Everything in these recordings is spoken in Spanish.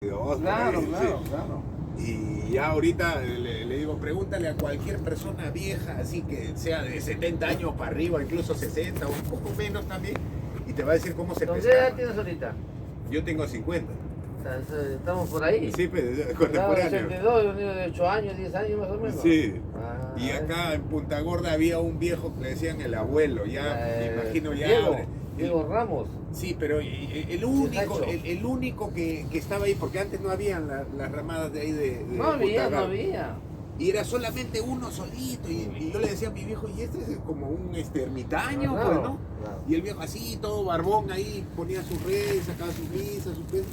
Por Claro, ahí, claro, sí. claro. Y ya ahorita le digo, pregúntale a cualquier persona vieja, así que sea de 70 años para arriba, incluso 60 o un poco menos también, y te va a decir cómo se ¿Entonces qué edad pescaba. tienes ahorita? Yo tengo 50. Estamos por ahí. Sí, pues, Estaba de contemporáneo. 82, yo niño de 8 años, 10 años más o menos. Sí. Ah, Y acá en Punta Gorda había un viejo que le decían el abuelo, ya me imagino ya. Diego Ramos. Sí, pero el único que estaba ahí, porque antes no habían las ramadas de ahí de No había, Punta no Gorda. había. Y era solamente uno solito. Y yo le decía a mi viejo, y este es como un ermitaño, Claro, pues, ¿no? claro. Y el viejo así, todo barbón ahí, ponía sus redes, sacaba sus misas, sus pesos.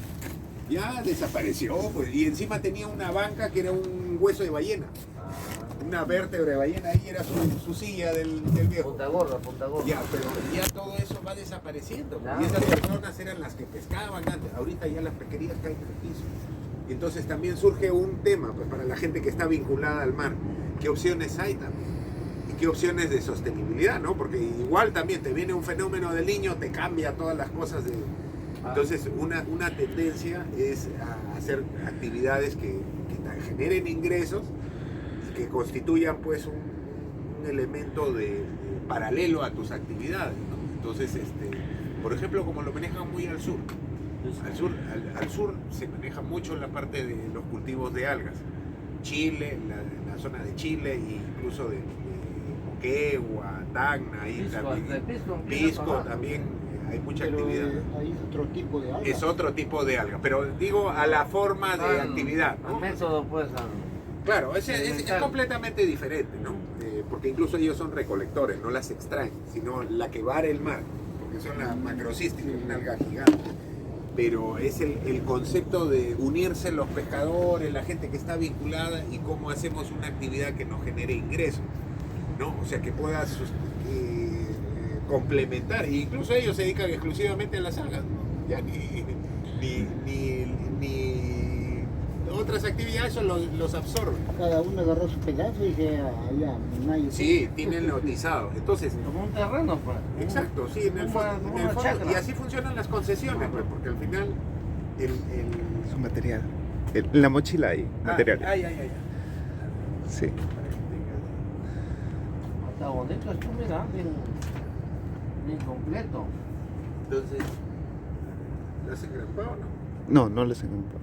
Ya desapareció, pues. Y encima tenía una banca que era un hueso de ballena. Una vértebra de ballena, ahí era su silla del viejo. Punta Gorda, Punta Gorda. Ya, pero ya todo eso va desapareciendo. Claro. Y esas personas eran las que pescaban antes. Ahorita ya las pesquerías caen en el piso. Y entonces también surge un tema, pues, para la gente que está vinculada al mar. ¿Qué opciones hay también? ¿Y qué opciones de sostenibilidad, no? Porque igual también te viene un fenómeno del Niño, te cambia todas las cosas de... Entonces una tendencia es a hacer actividades que generen ingresos y que constituyan pues un elemento de paralelo a tus actividades, ¿no? Entonces, por ejemplo, como lo manejan muy al sur, al sur se maneja mucho la parte de los cultivos de algas. Chile, la zona de Chile e incluso de Moquegua, Tacna, ahí también. Pisco también. Hay mucha actividad. Hay otro tipo de alga. Es otro tipo de alga, pero digo a la forma de actividad, ¿no? El método, pues. Claro, es completamente diferente, ¿no? Porque incluso ellos son recolectores, no las extraen, sino la que vara el mar, porque son las macrocísticas, una alga gigante. Pero es el concepto de unirse los pescadores, la gente que está vinculada y cómo hacemos una actividad que nos genere ingresos, ¿no? O sea, que pueda complementar. E incluso ellos se dedican exclusivamente a las algas, ¿no? Ya ni otras actividades los absorben. Cada uno agarró su pedazo y que allá nadie. Sí, tienen lotizado. Entonces, Como un terreno, pues. exacto, sí, en el fondo. Y así funcionan las concesiones, pues, porque al final Su material. En la mochila hay material. Ay. Sí. Está bonito esto, mira, bien completo. Entonces, ¿lo hacen grampado o no? No, no les encanta.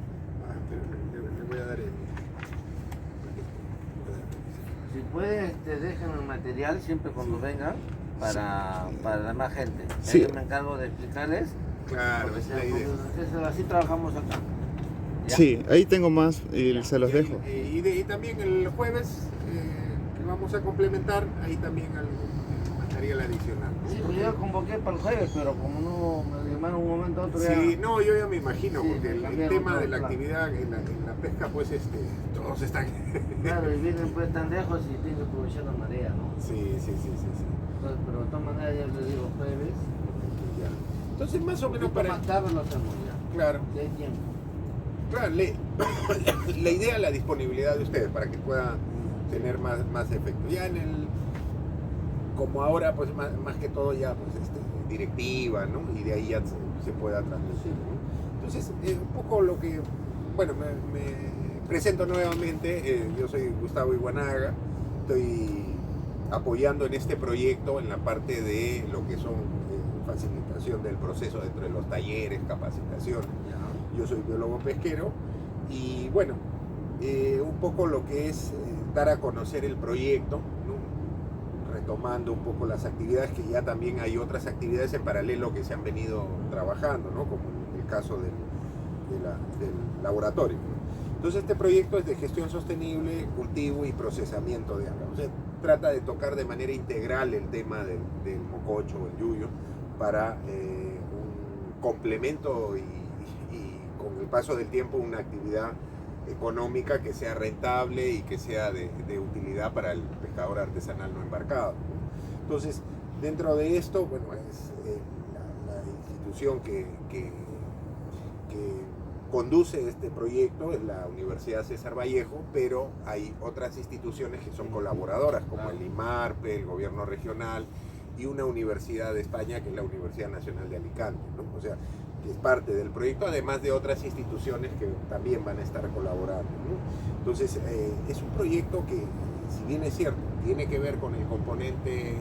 Pero le voy a dar el... Si puedes, te dejan el material siempre cuando vengan para la demás gente. Sí. Yo me encargo de explicarles. Claro, porque es sea la idea. así trabajamos acá. ¿Ya? Sí, ahí tengo más y se los Y dejo. y también el jueves, que vamos a complementar, ahí también algún material adicional, ¿no? Sí, pues yo convoqué para el jueves, pero como no me llamaron un momento a otro Sí, ya... no, yo ya me imagino, Sí, porque el cambiaron tema todo de el la plan. actividad en la pesca, pues todos están... Claro, y vienen pues tan lejos y tienen que aprovechar la marea, ¿no? Sí. Entonces, pero de todas maneras ya les digo jueves. Ya. Entonces, más o menos para... más tarde lo hacemos ya. Claro. Ya hay tiempo. Claro, la idea, la disponibilidad de ustedes para que pueda tener más efecto. Ya como ahora, pues más que todo ya, pues directiva, ¿no? Y de ahí ya se pueda transmitir, ¿no? Entonces, un poco lo que, bueno, me presento nuevamente, yo soy Gustavo Iguanaga, estoy apoyando en este proyecto en la parte de lo que son facilitación del proceso dentro de los talleres, capacitación. Yo soy biólogo pesquero y bueno, un poco lo que es dar a conocer el proyecto, ¿no? Retomando un poco las actividades, que ya también hay otras actividades en paralelo que se han venido trabajando, ¿no? Como el caso del laboratorio, ¿no? Entonces este proyecto es de gestión sostenible, cultivo y procesamiento de algas. O sea, trata de tocar de manera integral el tema del mococho o el yuyo para un complemento y con el paso del tiempo una actividad económica que sea rentable y que sea de utilidad para el pescador artesanal no embarcado, ¿no? Entonces, dentro de esto, bueno, es la institución que conduce este proyecto es la Universidad César Vallejo, pero hay otras instituciones que son colaboradoras, como el IMARPE, el gobierno regional y una universidad de España, que es la Universidad Nacional de Alicante, ¿no? O sea, que es parte del proyecto, además de otras instituciones que también van a estar colaborando, ¿no? Entonces, es un proyecto que, si bien es cierto, tiene que ver con el componente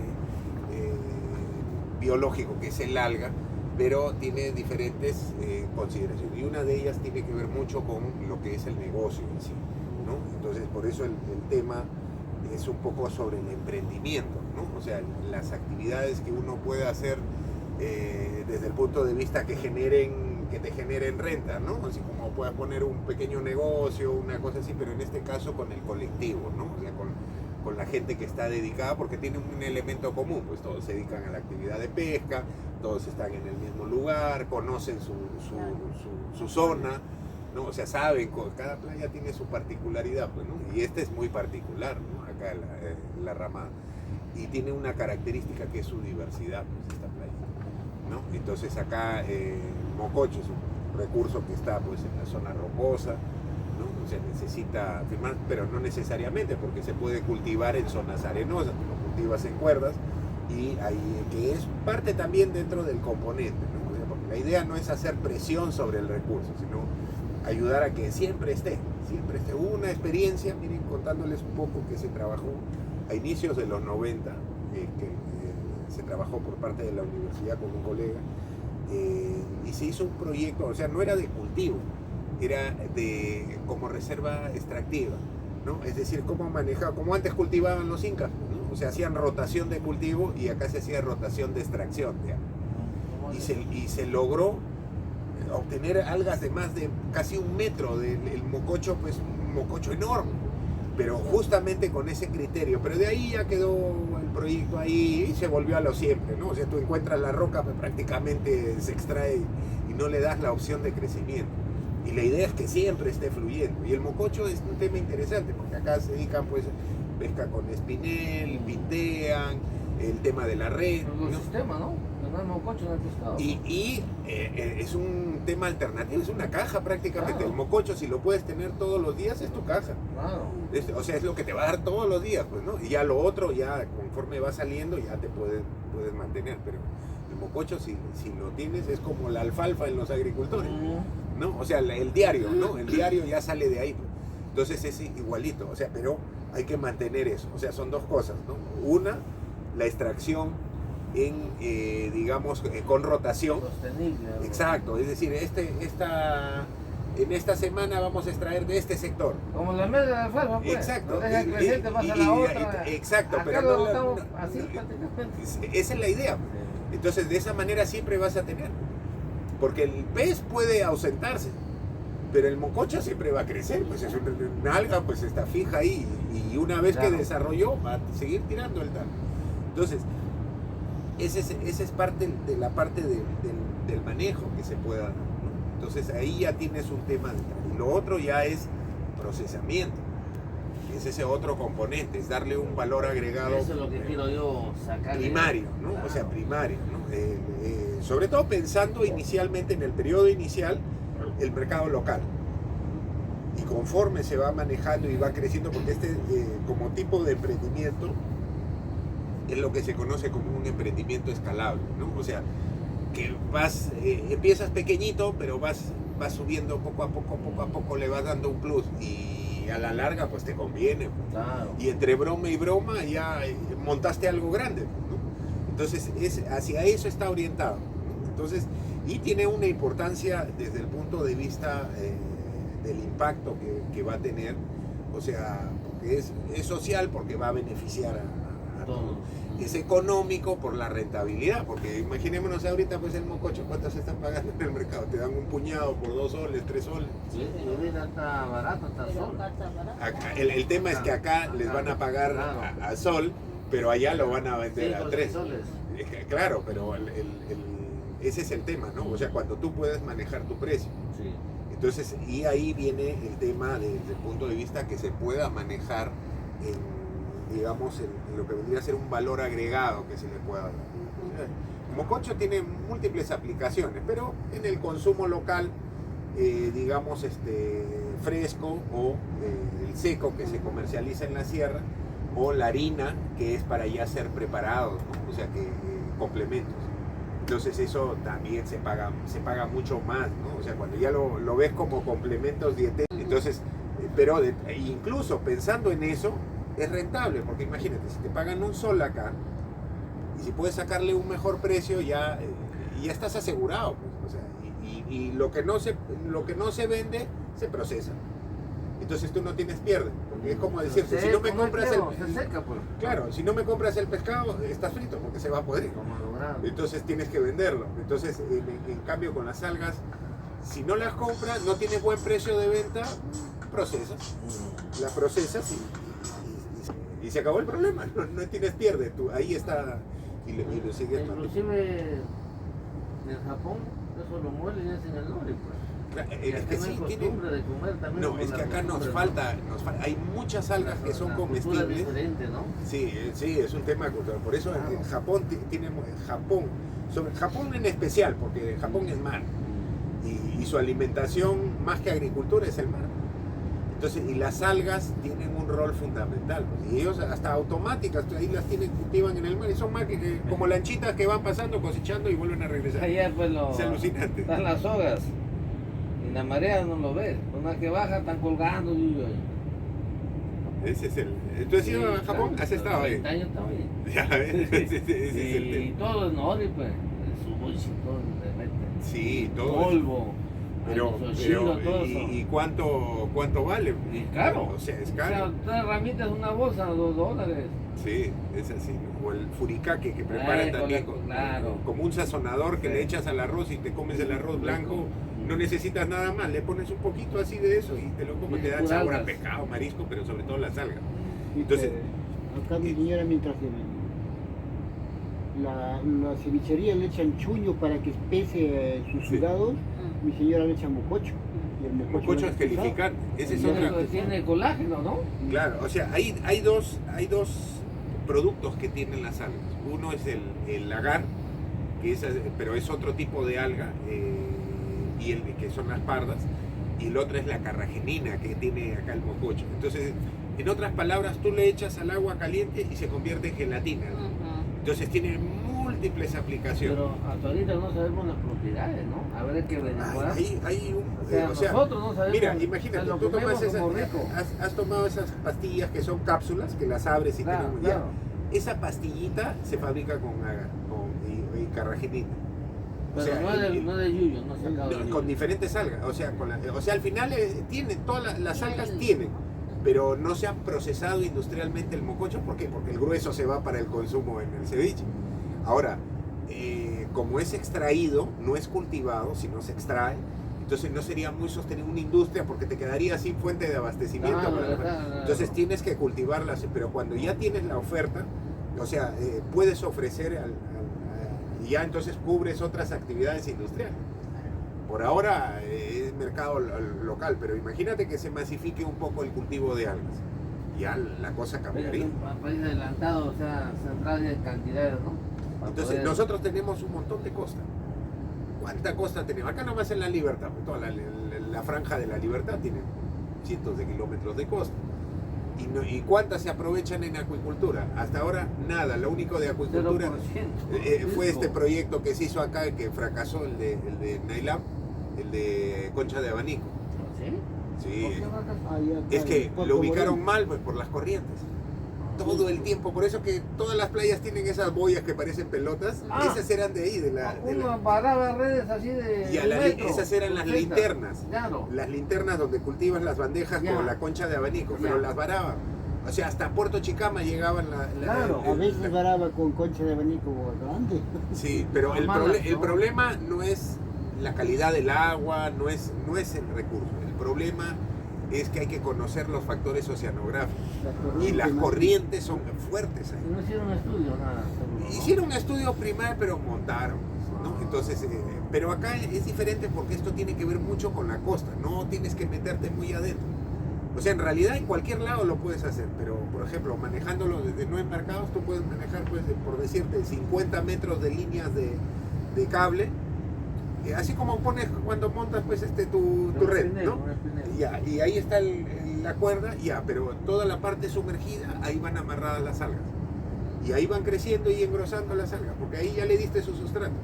biológico, que es el alga, pero tiene diferentes consideraciones, y una de ellas tiene que ver mucho con lo que es el negocio en sí, ¿no? Entonces, por eso el tema es un poco sobre el emprendimiento, ¿no? O sea, las actividades que uno puede hacer desde el punto de vista que te generen renta, ¿no? Así como puedas poner un pequeño negocio, una cosa así, pero en este caso con el colectivo, ¿no? O sea, con la gente que está dedicada, porque tiene un elemento común, pues todos se dedican a la actividad de pesca, todos están en el mismo lugar, conocen su zona, ¿no? O sea, saben, cada playa tiene su particularidad, pues, ¿no? Y este es muy particular, ¿no? Acá la Ramada. Y tiene una característica que es su diversidad, pues, esta playa, ¿no? Entonces acá Mococho es un recurso que está, pues, en la zona rocosa, ¿no? O sea, necesita firmar, pero no necesariamente, porque se puede cultivar en zonas arenosas, lo cultivas en cuerdas, y ahí, que es parte también dentro del componente, ¿no? O sea, porque la idea no es hacer presión sobre el recurso, sino ayudar a que siempre esté. Hubo una experiencia, miren, contándoles un poco, que se trabajó a inicios de los 90, que se trabajó por parte de la universidad con un colega, y se hizo un proyecto, o sea, no era de cultivo, era como reserva extractiva, ¿no? Es decir, cómo manejaba, como antes cultivaban los incas, ¿no? O sea, hacían rotación de cultivo y acá se hacía rotación de extracción, y se logró obtener algas de más de casi 1 metro, el mococho, pues un mococho enorme, pero justamente con ese criterio. Pero de ahí ya quedó el proyecto ahí y se volvió a lo siempre, ¿no? O sea, tú encuentras la roca, pues prácticamente se extrae y no le das la opción de crecimiento. Y la idea es que siempre esté fluyendo. Y el mococho es un tema interesante, porque acá se dedican, pues, pesca con espinel, pintean, el tema de la red, El ¿no? sistema, ¿no? No hay mococho en el pescado. Y es un tema alternativo, es una caja prácticamente. Claro. El mococho, si lo puedes tener todos los días, es tu caja. Claro. O sea, es lo que te va a dar todos los días, pues, ¿no? Y ya lo otro, ya conforme va saliendo, ya te puedes mantener. Pero el mococho, si lo tienes, es como la alfalfa en los agricultores, ¿no? O sea, el diario, ¿no? El diario ya sale de ahí, pues. Entonces es igualito, o sea, pero hay que mantener eso. O sea, son dos cosas, ¿no? Una, la extracción digamos, con rotación. Sostenible. ¿No? Exacto, es decir, en esta semana vamos a extraer de este sector. Como la media de la alfalfa, pues. Exacto. Lo deja crecer, te pasa a la otra. Exacto, Acá pero lo no, botamos así prácticamente. esa es la idea. Entonces, de esa manera siempre vas a tener. Porque el pez puede ausentarse, pero el mococho siempre va a crecer, pues es una alga, pues está fija ahí, y una vez que desarrolló, va a seguir tirando el tal. Entonces, ese es parte de la parte del manejo que se pueda dar, ¿no? Entonces ahí ya tienes un tema detrás. Y lo otro ya es procesamiento. Es ese otro componente, es darle un valor agregado. Eso es lo que quiero yo sacar. Primario, ¿no? Claro. O sea, primario, ¿no? Sobre todo pensando inicialmente en el periodo inicial, el mercado local. Y conforme se va manejando y va creciendo, porque como tipo de emprendimiento, es lo que se conoce como un emprendimiento escalable, ¿no? O sea, que empiezas pequeñito, pero vas subiendo poco a poco le vas dando un plus, y a la larga pues te conviene, pues. Claro. Y entre broma y broma ya montaste algo grande, ¿no? Entonces hacia eso está orientado, ¿no? Entonces, y tiene una importancia desde el punto de vista del impacto que va a tener, o sea, porque es social, porque va a beneficiar a todos. Es económico por la rentabilidad, porque imaginémonos ahorita, pues el mococho, ¿cuánto se está pagando en el mercado? Te dan un puñado por 2 soles, 3 soles. Sí, y ahorita está barato, está sol. Acá, el tema es que acá les van a pagar a sol, pero allá lo van a vender a 3 soles. Claro, pero ese es el tema, ¿no? O sea, cuando tú puedes manejar tu precio. Sí. Entonces, y ahí viene el tema desde el punto de vista que se pueda manejar digamos, en lo que vendría a ser un valor agregado que se le pueda dar. Mococho tiene múltiples aplicaciones, pero en el consumo local, digamos, fresco, o el seco que se comercializa en la sierra, o la harina, que es para ya ser preparados, ¿no? O sea, que complementos. Entonces eso también se paga mucho más, ¿no? O sea, cuando ya lo ves como complementos dietéticos, entonces, pero incluso pensando en eso, es rentable, porque imagínate, si te pagan un sol acá, y si puedes sacarle un mejor precio, ya estás asegurado, pues, o sea, y lo que no se vende, se procesa. Entonces tú no tienes pierde, porque es como decirte, si no me compras se seca, pues. Claro, si no me compras el pescado, estás frito, porque se va a podrir. Como logrado. Entonces tienes que venderlo. Entonces, en cambio, con las algas, si no las compras, no tienes buen precio de venta, procesas. La procesas y se acabó el problema. No tienes pierde. Tú, ahí está y lo sigues. Inclusive en Japón, eso lo muelen y hacen el nori, pues. Es que sí, tiene... de comer también. No, es que acá nos falta, hay muchas algas que son comestibles. Diferente, ¿no? Sí, es un tema cultural. Por eso en Japón Japón en especial, porque Japón es mar y su alimentación más que agricultura es el mar. Entonces, y las algas tienen un rol fundamental, pues, y ellos hasta automáticas, ahí las cultivan en el mar y son más que como lanchitas que van pasando, cosechando y vuelven a regresar. Allá pues es alucinante. Están las sogas. Y la marea no lo ves. Una que baja están colgando. Ese es el. ¿Tú has ido a Japón? ¿Has estado ahí? 30 años estaba ahí. Ya ves, ese es el tema. Y todo es nori, pues. El sushi, todo le meten. Sí, todo. Polvo. Pero todo eso. ¿y cuánto vale? Y caro. O sea, es O caro. sea, 3 ramitas, una bolsa, $2. Sí, es así. O el furikake que preparan también claro. como un sazonador que Sí. le echas al arroz y te comes el arroz blanco. No necesitas nada más, le pones un poquito así de eso y te lo comes, te da sabor a pescado, marisco, pero sobre todo las algas. Entonces, acá mi señora, mientras la cevichería le echan chuño para que espese sus sudados, mi señora le echa mococho. Y el mococho es gelificante, ese es otra. Tiene colágeno, ¿no? Claro, o sea, hay dos productos que tienen las algas. Uno es el lagar, pero es otro tipo de alga, que son las pardas, y el otro es la carragenina que tiene acá el mococho. Entonces, en otras palabras, tú le echas al agua caliente y se convierte en gelatina, ¿no? Entonces tiene múltiples aplicaciones. Pero hasta ahorita no sabemos las propiedades, ¿no? Habrá que averiguar. O sea, nosotros no sabemos. mira, imagínate, lo tú tomas rico. has tomado esas pastillas que son cápsulas, que las abres y Claro, tienen claro. esa pastillita se fabrica con carragenina. Pero no de yuyo, no sacado de yuyo. Con diferentes algas, o sea, al final tiene, todas las algas tienen, pero no se han procesado industrialmente el mococho. ¿Por qué? Porque el grueso se va para el consumo en el ceviche. Ahora, como es extraído, no es cultivado, sino se extrae, entonces no sería muy sostenible una industria porque te quedaría sin fuente de abastecimiento. Entonces tienes que cultivarlas, pero cuando ya tienes la oferta, o sea, puedes ofrecer y ya entonces cubres otras actividades industriales. Por ahora es mercado local, pero imagínate que se masifique un poco el cultivo de algas. Ya la cosa cambiaría. Es un país adelantado, o sea, central en cantidades, ¿no? Entonces nosotros tenemos un montón de costa. ¿Cuánta costa tenemos? Acá nomás en La Libertad, toda la franja de La Libertad tiene cientos de kilómetros de costa. ¿Y cuántas se aprovechan en acuicultura? Hasta ahora nada, lo único de acuicultura 0%. fue este proyecto que se hizo acá, que fracasó, el de Nailam, el de Concha de Abanico. ¿Sí? Sí, ¿Por qué fracasó? es que lo ubicaron mal, pues, por las corrientes. Todo el tiempo, por eso que todas las playas tienen esas boyas que parecen pelotas. Esas eran de ahí, Uno paraba redes así de. Y esas eran las linternas. Claro. Las linternas donde cultivas las bandejas con la concha de abanico, pero las varaban. O sea, hasta Puerto Chicama llegaban Claro, a veces varaba con concha de abanico grande. Sí, pero el problema no es la calidad del agua, no es el recurso. El problema es que hay que conocer los factores oceanográficos. Y las corrientes son fuertes ahí. No hicieron estudio, nada. Hicieron un estudio primario, pero montaron, ¿no? Entonces, pero acá es diferente porque esto tiene que ver mucho con la costa, no tienes que meterte muy adentro. O sea, en realidad en cualquier lado lo puedes hacer, pero por ejemplo, manejándolo desde no embarcados, tú puedes manejar, pues, por decirte, 50 metros de líneas de cable, así como pones cuando montas, pues, tu red, ¿no? Ya, y ahí está la cuerda, ya, pero toda la parte sumergida, ahí van amarradas las algas. Y ahí van creciendo y engrosando las algas, porque ahí ya le diste su sustrato.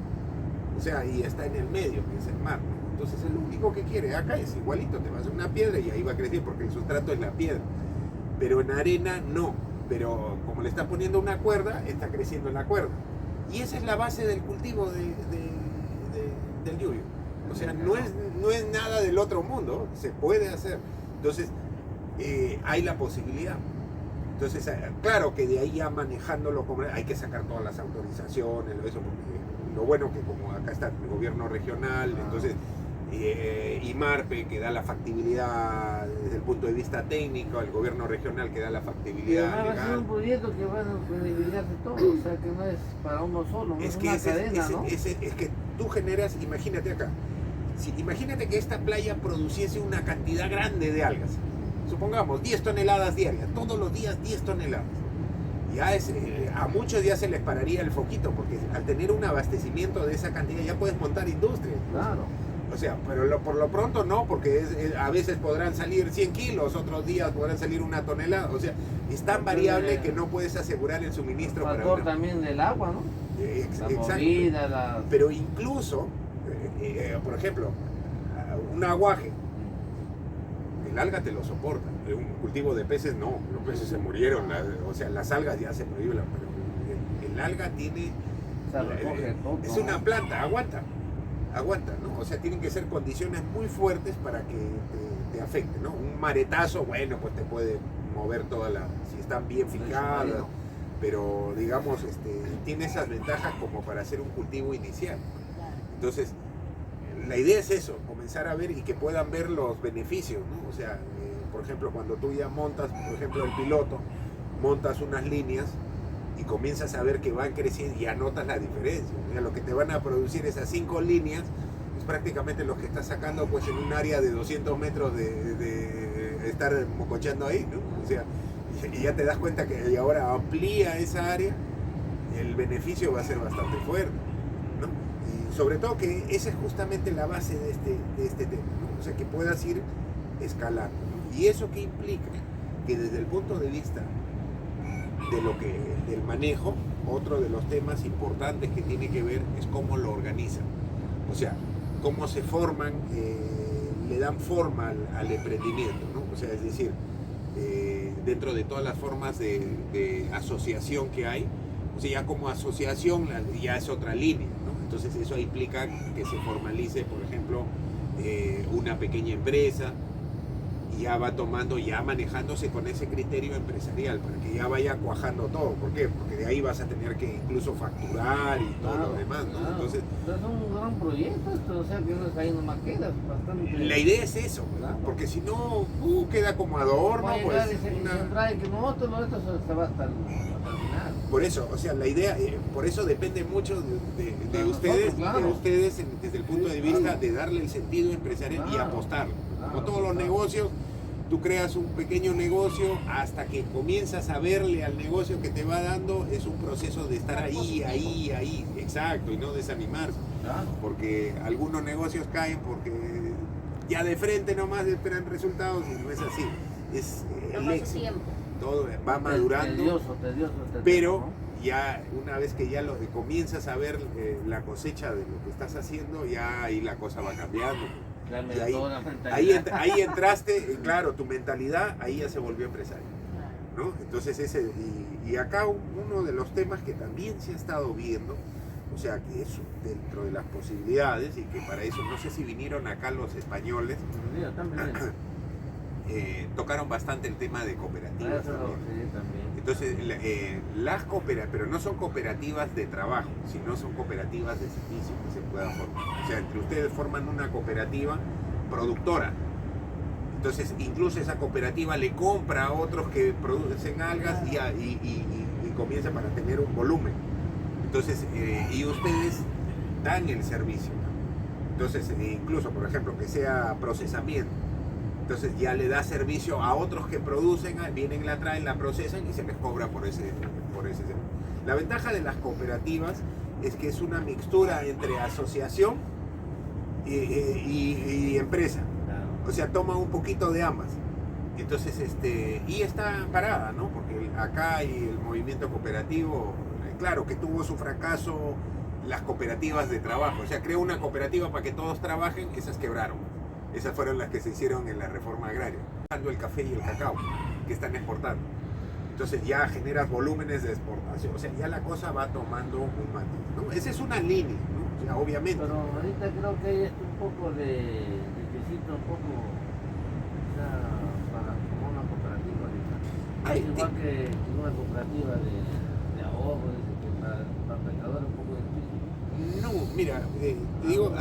O sea, y está en el medio, que es el mar, ¿no? Entonces es lo único que quiere. Acá es igualito, te vas a una piedra y ahí va a crecer porque el sustrato es la piedra. Pero en arena no. Pero como le está poniendo una cuerda, está creciendo la cuerda. Y esa es la base del cultivo del lluvio. O sea, no es nada del otro mundo, se puede hacer. Entonces, hay la posibilidad. Entonces, claro que de ahí ya manejándolo, hay que sacar todas las autorizaciones, eso, porque lo bueno que como acá está el gobierno regional, entonces IMARPE que da la factibilidad desde el punto de vista técnico, el gobierno regional que da la Y factibilidad además va a ser legal. un proyecto que va a beneficiarse todo, o sea que no es para uno solo, no es una cadena, ¿no? Es que tú generas, imagínate acá, imagínate que esta playa produciese una cantidad grande de algas, supongamos 10 toneladas diarias, todos los días 10 toneladas. Ya a muchos ya se les pararía el foquito, porque al tener un abastecimiento de esa cantidad ya puedes montar industria. Claro. O sea, pero por lo pronto no, porque a veces podrán salir 100 kilos, otros días podrán salir una tonelada. O sea, es tan variable que no puedes asegurar el suministro. Factor también del agua, ¿no? La movida, Pero incluso, por ejemplo, un aguaje, el alga te lo soporta. Un cultivo de peces no, los peces se murieron. O sea, las algas ya se prohíben, pero el alga tiene... es una planta, aguanta, ¿no? O sea, tienen que ser condiciones muy fuertes para que te afecte, ¿no? Un maretazo, bueno, pues te puede mover si están bien fijadas, pero digamos, tiene esas ventajas como para hacer un cultivo inicial. Entonces, la idea es eso, comenzar a ver y que puedan ver los beneficios, ¿no? O sea, por ejemplo, cuando tú ya montas, por ejemplo, el piloto, montas unas líneas y comienzas a ver que van creciendo y anotas la diferencia. O sea, lo que te van a producir esas 5 líneas es prácticamente lo que estás sacando pues en un área de 200 metros de estar mococheando ahí, ¿no? O sea, y ya te das cuenta que ahora amplía esa área, el beneficio va a ser bastante fuerte, ¿no? Y sobre todo que esa es justamente la base de este tema, ¿no? O sea, que puedas ir escalando, ¿no? ¿Y eso qué implica? Que desde el punto de vista del manejo, otro de los temas importantes que tiene que ver es cómo lo organizan. O sea, cómo se forman, le dan forma al emprendimiento, ¿no? O sea, es decir, dentro de todas las formas de asociación que hay, o sea, ya como asociación ya es otra línea, ¿no? Entonces eso implica que se formalice, por ejemplo, una pequeña empresa, y ya va manejándose con ese criterio empresarial, para que ya vaya cuajando todo. ¿Por qué? Porque de ahí vas a tener que incluso facturar y todo lo demás, ¿no? Claro. Entonces, es un gran proyecto esto, o sea que uno ahí nomás queda bastante. la idea es eso, ¿verdad? Claro. Porque si no, queda como adorno, Va a pues. llegar y trae que no, esto se va hasta el final. Por eso, o sea, la idea, por eso depende mucho de ustedes, claro. de ustedes desde el punto de vista de darle el sentido empresarial y apostarlo. Como todos los negocios, tú creas un pequeño negocio hasta que comienzas a verle al negocio que te va dando, es un proceso de estar ahí, exacto, y no desanimarse. Claro. Porque algunos negocios caen porque ya de frente nomás esperan resultados y no es así. Es el éxito. Todo va madurando. Tedioso, pero ¿no? ya una vez que ya comienzas a ver la cosecha de lo que estás haciendo, ya ahí la cosa va cambiando. Y ahí entraste, claro, tu mentalidad ahí ya se volvió empresario, ¿no? Entonces y acá uno de los temas que también se ha estado viendo, o sea que es dentro de las posibilidades, y que para eso, no sé si vinieron acá los españoles, tocaron bastante el tema de cooperativas también. Entonces, las cooperativas, pero no son cooperativas de trabajo, sino son cooperativas de servicio que se puedan formar. O sea, entre ustedes forman una cooperativa productora. Entonces, incluso esa cooperativa le compra a otros que producen algas y comienza para tener un volumen. Entonces, y ustedes dan el servicio. Entonces, incluso, por ejemplo, que sea procesamiento. Entonces ya le da servicio a otros que producen, vienen, la traen, la procesan y se les cobra por ese servicio. La ventaja de las cooperativas es que es una mixtura entre asociación y empresa. O sea, toma un poquito de ambas. Entonces, y está parada, ¿no? Porque acá hay el movimiento cooperativo, claro que tuvo su fracaso las cooperativas de trabajo. O sea, creó una cooperativa para que todos trabajen, esas quebraron. Esas fueron las que se hicieron en la reforma agraria. El café y el cacao que están exportando. Entonces ya generas volúmenes de exportación. O sea, ya la cosa va tomando un matiz, ¿no? Esa es una línea, ¿no? O sea, obviamente. Pero ahorita creo que hay un poco de necesito un poco, o sea, para como una cooperativa ahorita. Ay, Es igual que una cooperativa de ahorro, que para pescadores un poco difícil. No, mira, digo,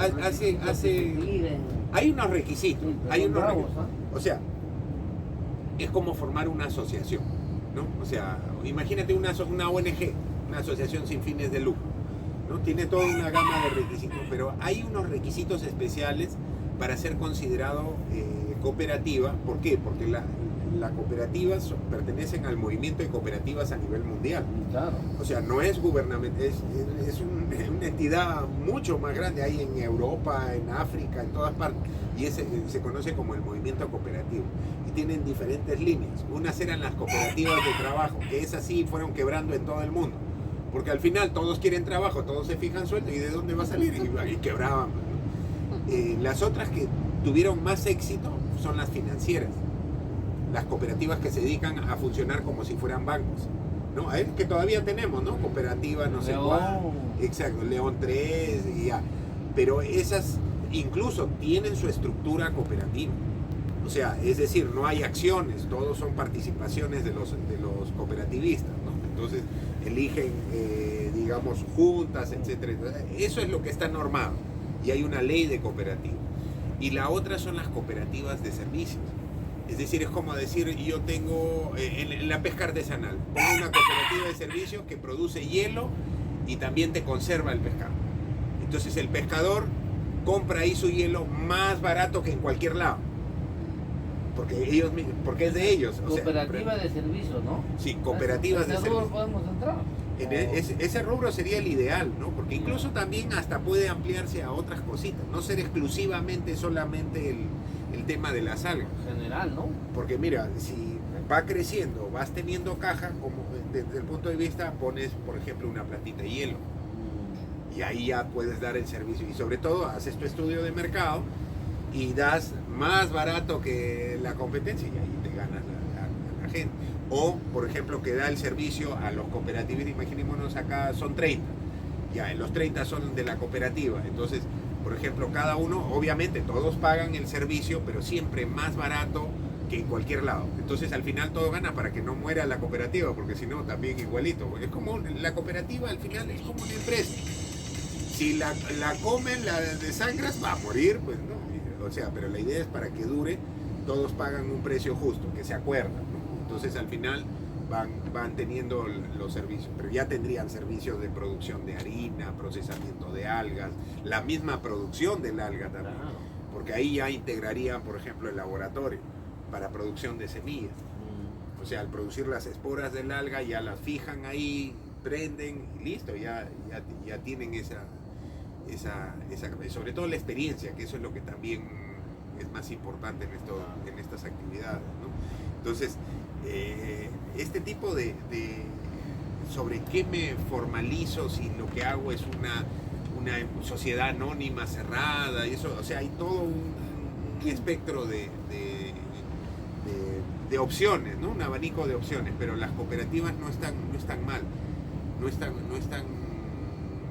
hay unos requisitos. Hay unos requisitos. O sea, es como formar una asociación, ¿no? O sea, imagínate una ONG, una asociación sin fines de lucro, ¿no? Tiene toda una gama de requisitos, pero hay unos requisitos especiales para ser considerado cooperativa. ¿Por qué? Porque las cooperativas pertenecen al movimiento de cooperativas a nivel mundial. Claro. O sea, no es gubernamental, es una entidad mucho más grande. Hay en Europa, en África, en todas partes. Y se conoce como el movimiento cooperativo. Y tienen diferentes líneas. Unas eran las cooperativas de trabajo, que esas sí fueron quebrando en todo el mundo. Porque al final todos quieren trabajo, todos se fijan sueldo. ¿Y de dónde va a salir? Y quebraban, ¿no? Las otras que tuvieron más éxito son las financieras. Las cooperativas que se dedican a funcionar como si fueran bancos, ¿no? Que todavía tenemos, ¿no? Cooperativas, no sé cuál. Exacto, León 3 y ya. Pero esas incluso tienen su estructura cooperativa. O sea, es decir, no hay acciones, todos son participaciones de los cooperativistas, ¿no? Entonces eligen, digamos, juntas, etcétera. Eso es lo que está normado. Y hay una ley de cooperativa. Y la otra son las cooperativas de servicios. Es decir, es como decir, yo tengo en la pesca artesanal, pongo una cooperativa de servicios que produce hielo y también te conserva el pescado. Entonces el pescador compra ahí su hielo más barato que en cualquier lado. Porque es de ellos. Cooperativa de servicios, ¿no? Sí, cooperativas de servicios. Podemos entrar. Ese rubro sería el ideal, ¿no? Porque incluso también hasta puede ampliarse a otras cositas, no ser exclusivamente solamente el tema de las algas. General, ¿no? Porque mira, si va creciendo, vas teniendo caja, como desde el punto de vista, pones, por ejemplo, una plantita de hielo. Y ahí ya puedes dar el servicio. Y sobre todo, haces tu estudio de mercado y das más barato que la competencia y ahí te ganas la gente. O, por ejemplo, que da el servicio a los cooperativistas, imaginémonos acá, son 30. Ya, los 30 son de la cooperativa. Entonces, por ejemplo, cada uno, obviamente todos pagan el servicio, pero siempre más barato que en cualquier lado. Entonces al final todo gana para que no muera la cooperativa, porque si no también igualito. Porque es como la cooperativa al final es como una empresa. Si la comen, la desangras, va a morir, pues no. O sea, pero la idea es para que dure, todos pagan un precio justo, que se acuerdan, ¿no? Entonces al final van teniendo los servicios, pero ya tendrían servicios de producción de harina, procesamiento de algas, la misma producción del alga también, porque ahí ya integrarían, por ejemplo, el laboratorio para producción de semillas. O sea, al producir las esporas del alga ya las fijan ahí, prenden y listo, ya tienen esa, sobre todo la experiencia, que eso es lo que también es más importante en estas actividades, ¿no? Entonces, este tipo de sobre qué me formalizo si lo que hago es una sociedad anónima cerrada y eso, o sea, hay todo un espectro de opciones, ¿no? Un abanico de opciones, pero las cooperativas no están mal, no están,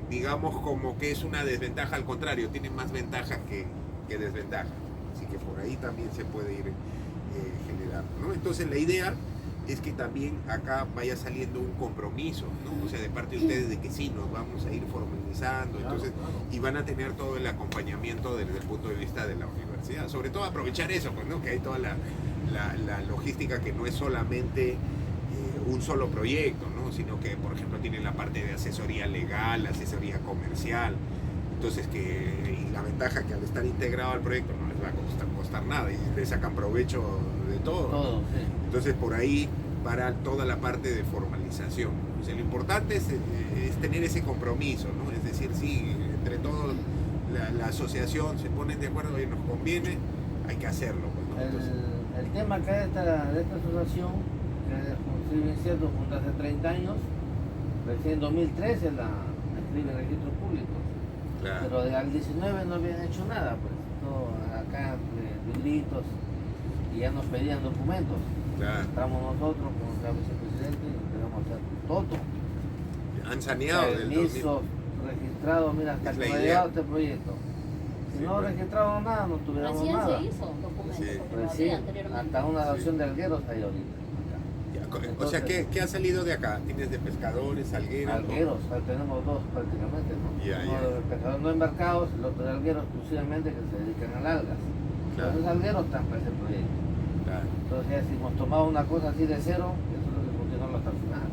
digamos, como que es una desventaja, al contrario, tienen más ventajas que desventajas, así que por ahí también se puede ir generando, ¿no? Entonces la idea es que también acá vaya saliendo un compromiso, ¿no? O sea, de parte de ustedes de que sí, nos vamos a ir formalizando, entonces, y van a tener todo el acompañamiento desde el punto de vista de la universidad, sobre todo aprovechar eso, pues, ¿no? Que hay toda la logística, que no es solamente un solo proyecto, ¿no? Sino que, por ejemplo, tienen la parte de asesoría legal, asesoría comercial, entonces y la ventaja que al estar integrado al proyecto no les va a costar nada y le sacan provecho de todo, ¿no? Sí. Entonces por ahí para toda la parte de formalización. O sea, lo importante es tener ese compromiso, ¿no? Es decir, sí, entre todos la asociación se ponen de acuerdo y nos conviene, hay que hacerlo, pues, ¿no? Entonces, el tema acá de esta asociación, que como estoy diciendo, fundó hace 30 años, recién en 2013 la inscribir en registros públicos. Claro. Pero al 19 no habían hecho nada, pues. Todo acá, libritos, y ya nos pedían documentos. Claro. Entramos nosotros con el vicepresidente y empezamos a hacer todo. Han saneado del 2000. Permiso registrado, mira, hasta Es que la me ha idea. llegado este proyecto. Si Sí, no bueno. registramos nada, no tuviéramos Recién nada. se hizo documento, Sí. porque no había Recién, anteriormente. hasta una adopción de algueros hay ahorita. Ya, o sea, Entonces- ¿qué ha salido de acá? ¿Tienes de pescadores, algueros? ¿no? Algueros, tenemos dos prácticamente, ¿no? Ya, Uno ya. de pescadores no embarcados, el otro de algueros exclusivamente que se dedican a algas. Claro. Los algueros están para ese proyecto. Claro. Entonces ya si hemos tomado una cosa así de cero, eso es lo que continuamos hasta el final.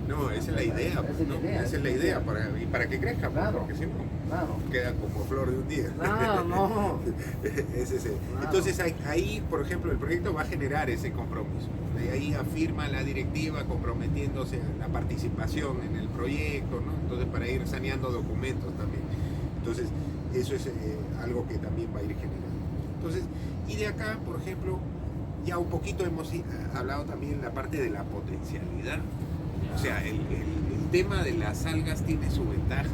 No, esa es la idea. Esa pues, es la ¿no? idea, Esa es la idea. Y para que crezca, pues, Claro. porque si no, Claro. queda como flor de un día. No, no. Es ese. Claro. Entonces ahí, por ejemplo, el proyecto va a generar ese compromiso. De ahí afirma la directiva comprometiéndose a la participación en el proyecto, ¿no? Entonces para ir saneando documentos también. Entonces eso es algo que también va a ir generando. Entonces, y de acá, por ejemplo, ya un poquito hemos hablado también la parte de la potencialidad. O sea, el tema de las algas tiene su ventaja.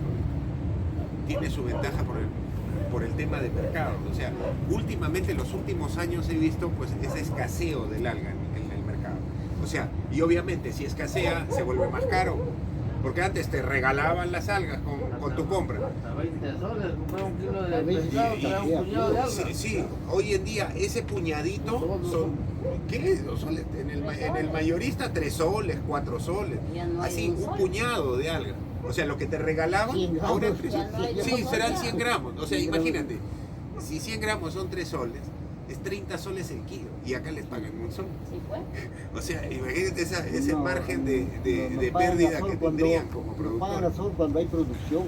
Tiene su ventaja por el tema de mercado. O sea, últimamente, en los últimos años he visto pues ese escaseo del alga en el mercado. O sea, y obviamente si escasea se vuelve más caro. Porque antes te regalaban las algas con tu compra. A 20 soles, comprar un kilo A de veces pescado, sí, trae sí, un puñado de algas. Sí, sí, hoy en día ese puñadito son, ¿qué? 2 soles. En el mayorista 3 soles, 4 soles. Ya no hay Así, un un sol. puñado de alga. O sea, lo que te regalaban, 100 gramos, ahora es 3 ya no hay soles. un Sí, sol serán ya. 100 gramos. O sea, 100 gramos. imagínate, si 100 gramos son 3 soles, es 30 soles el kilo. Y acá les pagan un sol. Sí, pues. O sea, imagínate ese No, margen de nos pagan pérdida a sol que cuando- tendrían como nos pagan a productores. sol cuando hay producción,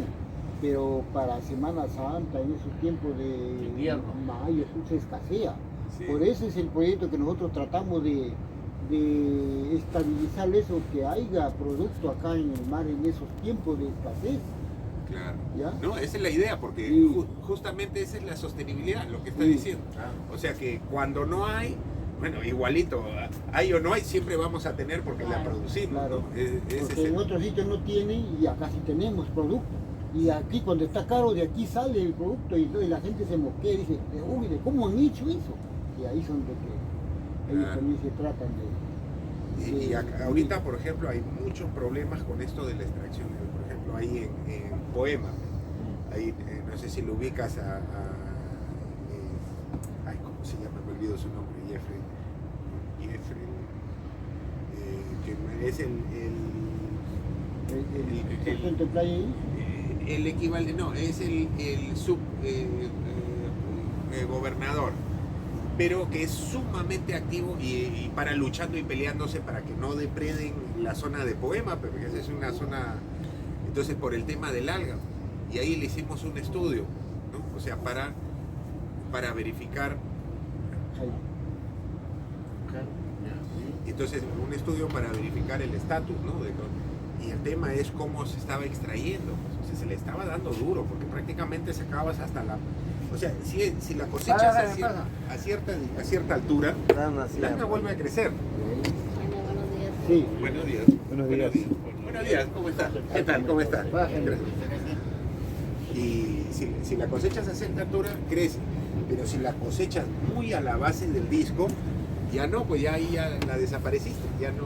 pero para Semana Santa, en esos tiempos de Invierno. mayo, se escasea. Sí. Por eso es el proyecto que nosotros tratamos de estabilizar eso, que haya producto acá en el mar en esos tiempos de escasez. Claro. ¿Ya? No, esa es la idea, porque Sí. justamente esa es la sostenibilidad, lo que está Sí. diciendo. Claro. O sea que cuando no hay, bueno, igualito, hay o no hay, siempre vamos a tener porque la Claro. producimos. Claro. ¿no? Ese es Porque en otros sitios no tienen y acá sí tenemos producto. Y aquí cuando está caro, de aquí sale el producto y la gente se mosquea y dice, uy, ¿de cómo han hecho eso? Y ahí son de que ellos Claro. también se tratan de... Y ahorita, por ejemplo, hay muchos problemas con esto de la extracción. Por ejemplo, ahí en Poema, ahí, no sé si lo ubicas ay, ¿cómo se llama? Me olvido su nombre, Jeffrey, que es el centro de playa ahí. el equivalente, no, es el gobernador, pero que es sumamente activo y para luchando y peleándose para que no depreden la zona de Poema, pero que esa es una zona, entonces por el tema del alga, y ahí le hicimos un estudio, ¿no? O sea, para verificar, Ahí. entonces un estudio para verificar el estatus, ¿no? Y el tema es cómo se estaba extrayendo, pues, o sea, se le estaba dando duro, porque prácticamente sacabas hasta la... O sea, si la cosechas a cierta altura, la alga vuelve a crecer. Bueno, buenos días. Sí. Buenos días. Buenos días. Buenos días, ¿cómo estás? ¿Qué tal? ¿Cómo estás? Bajen. Gracias. Y si la cosechas a cierta altura, crece. Pero si la cosechas muy a la base del disco, ya no, pues ya ahí ya la desapareciste. Ya no,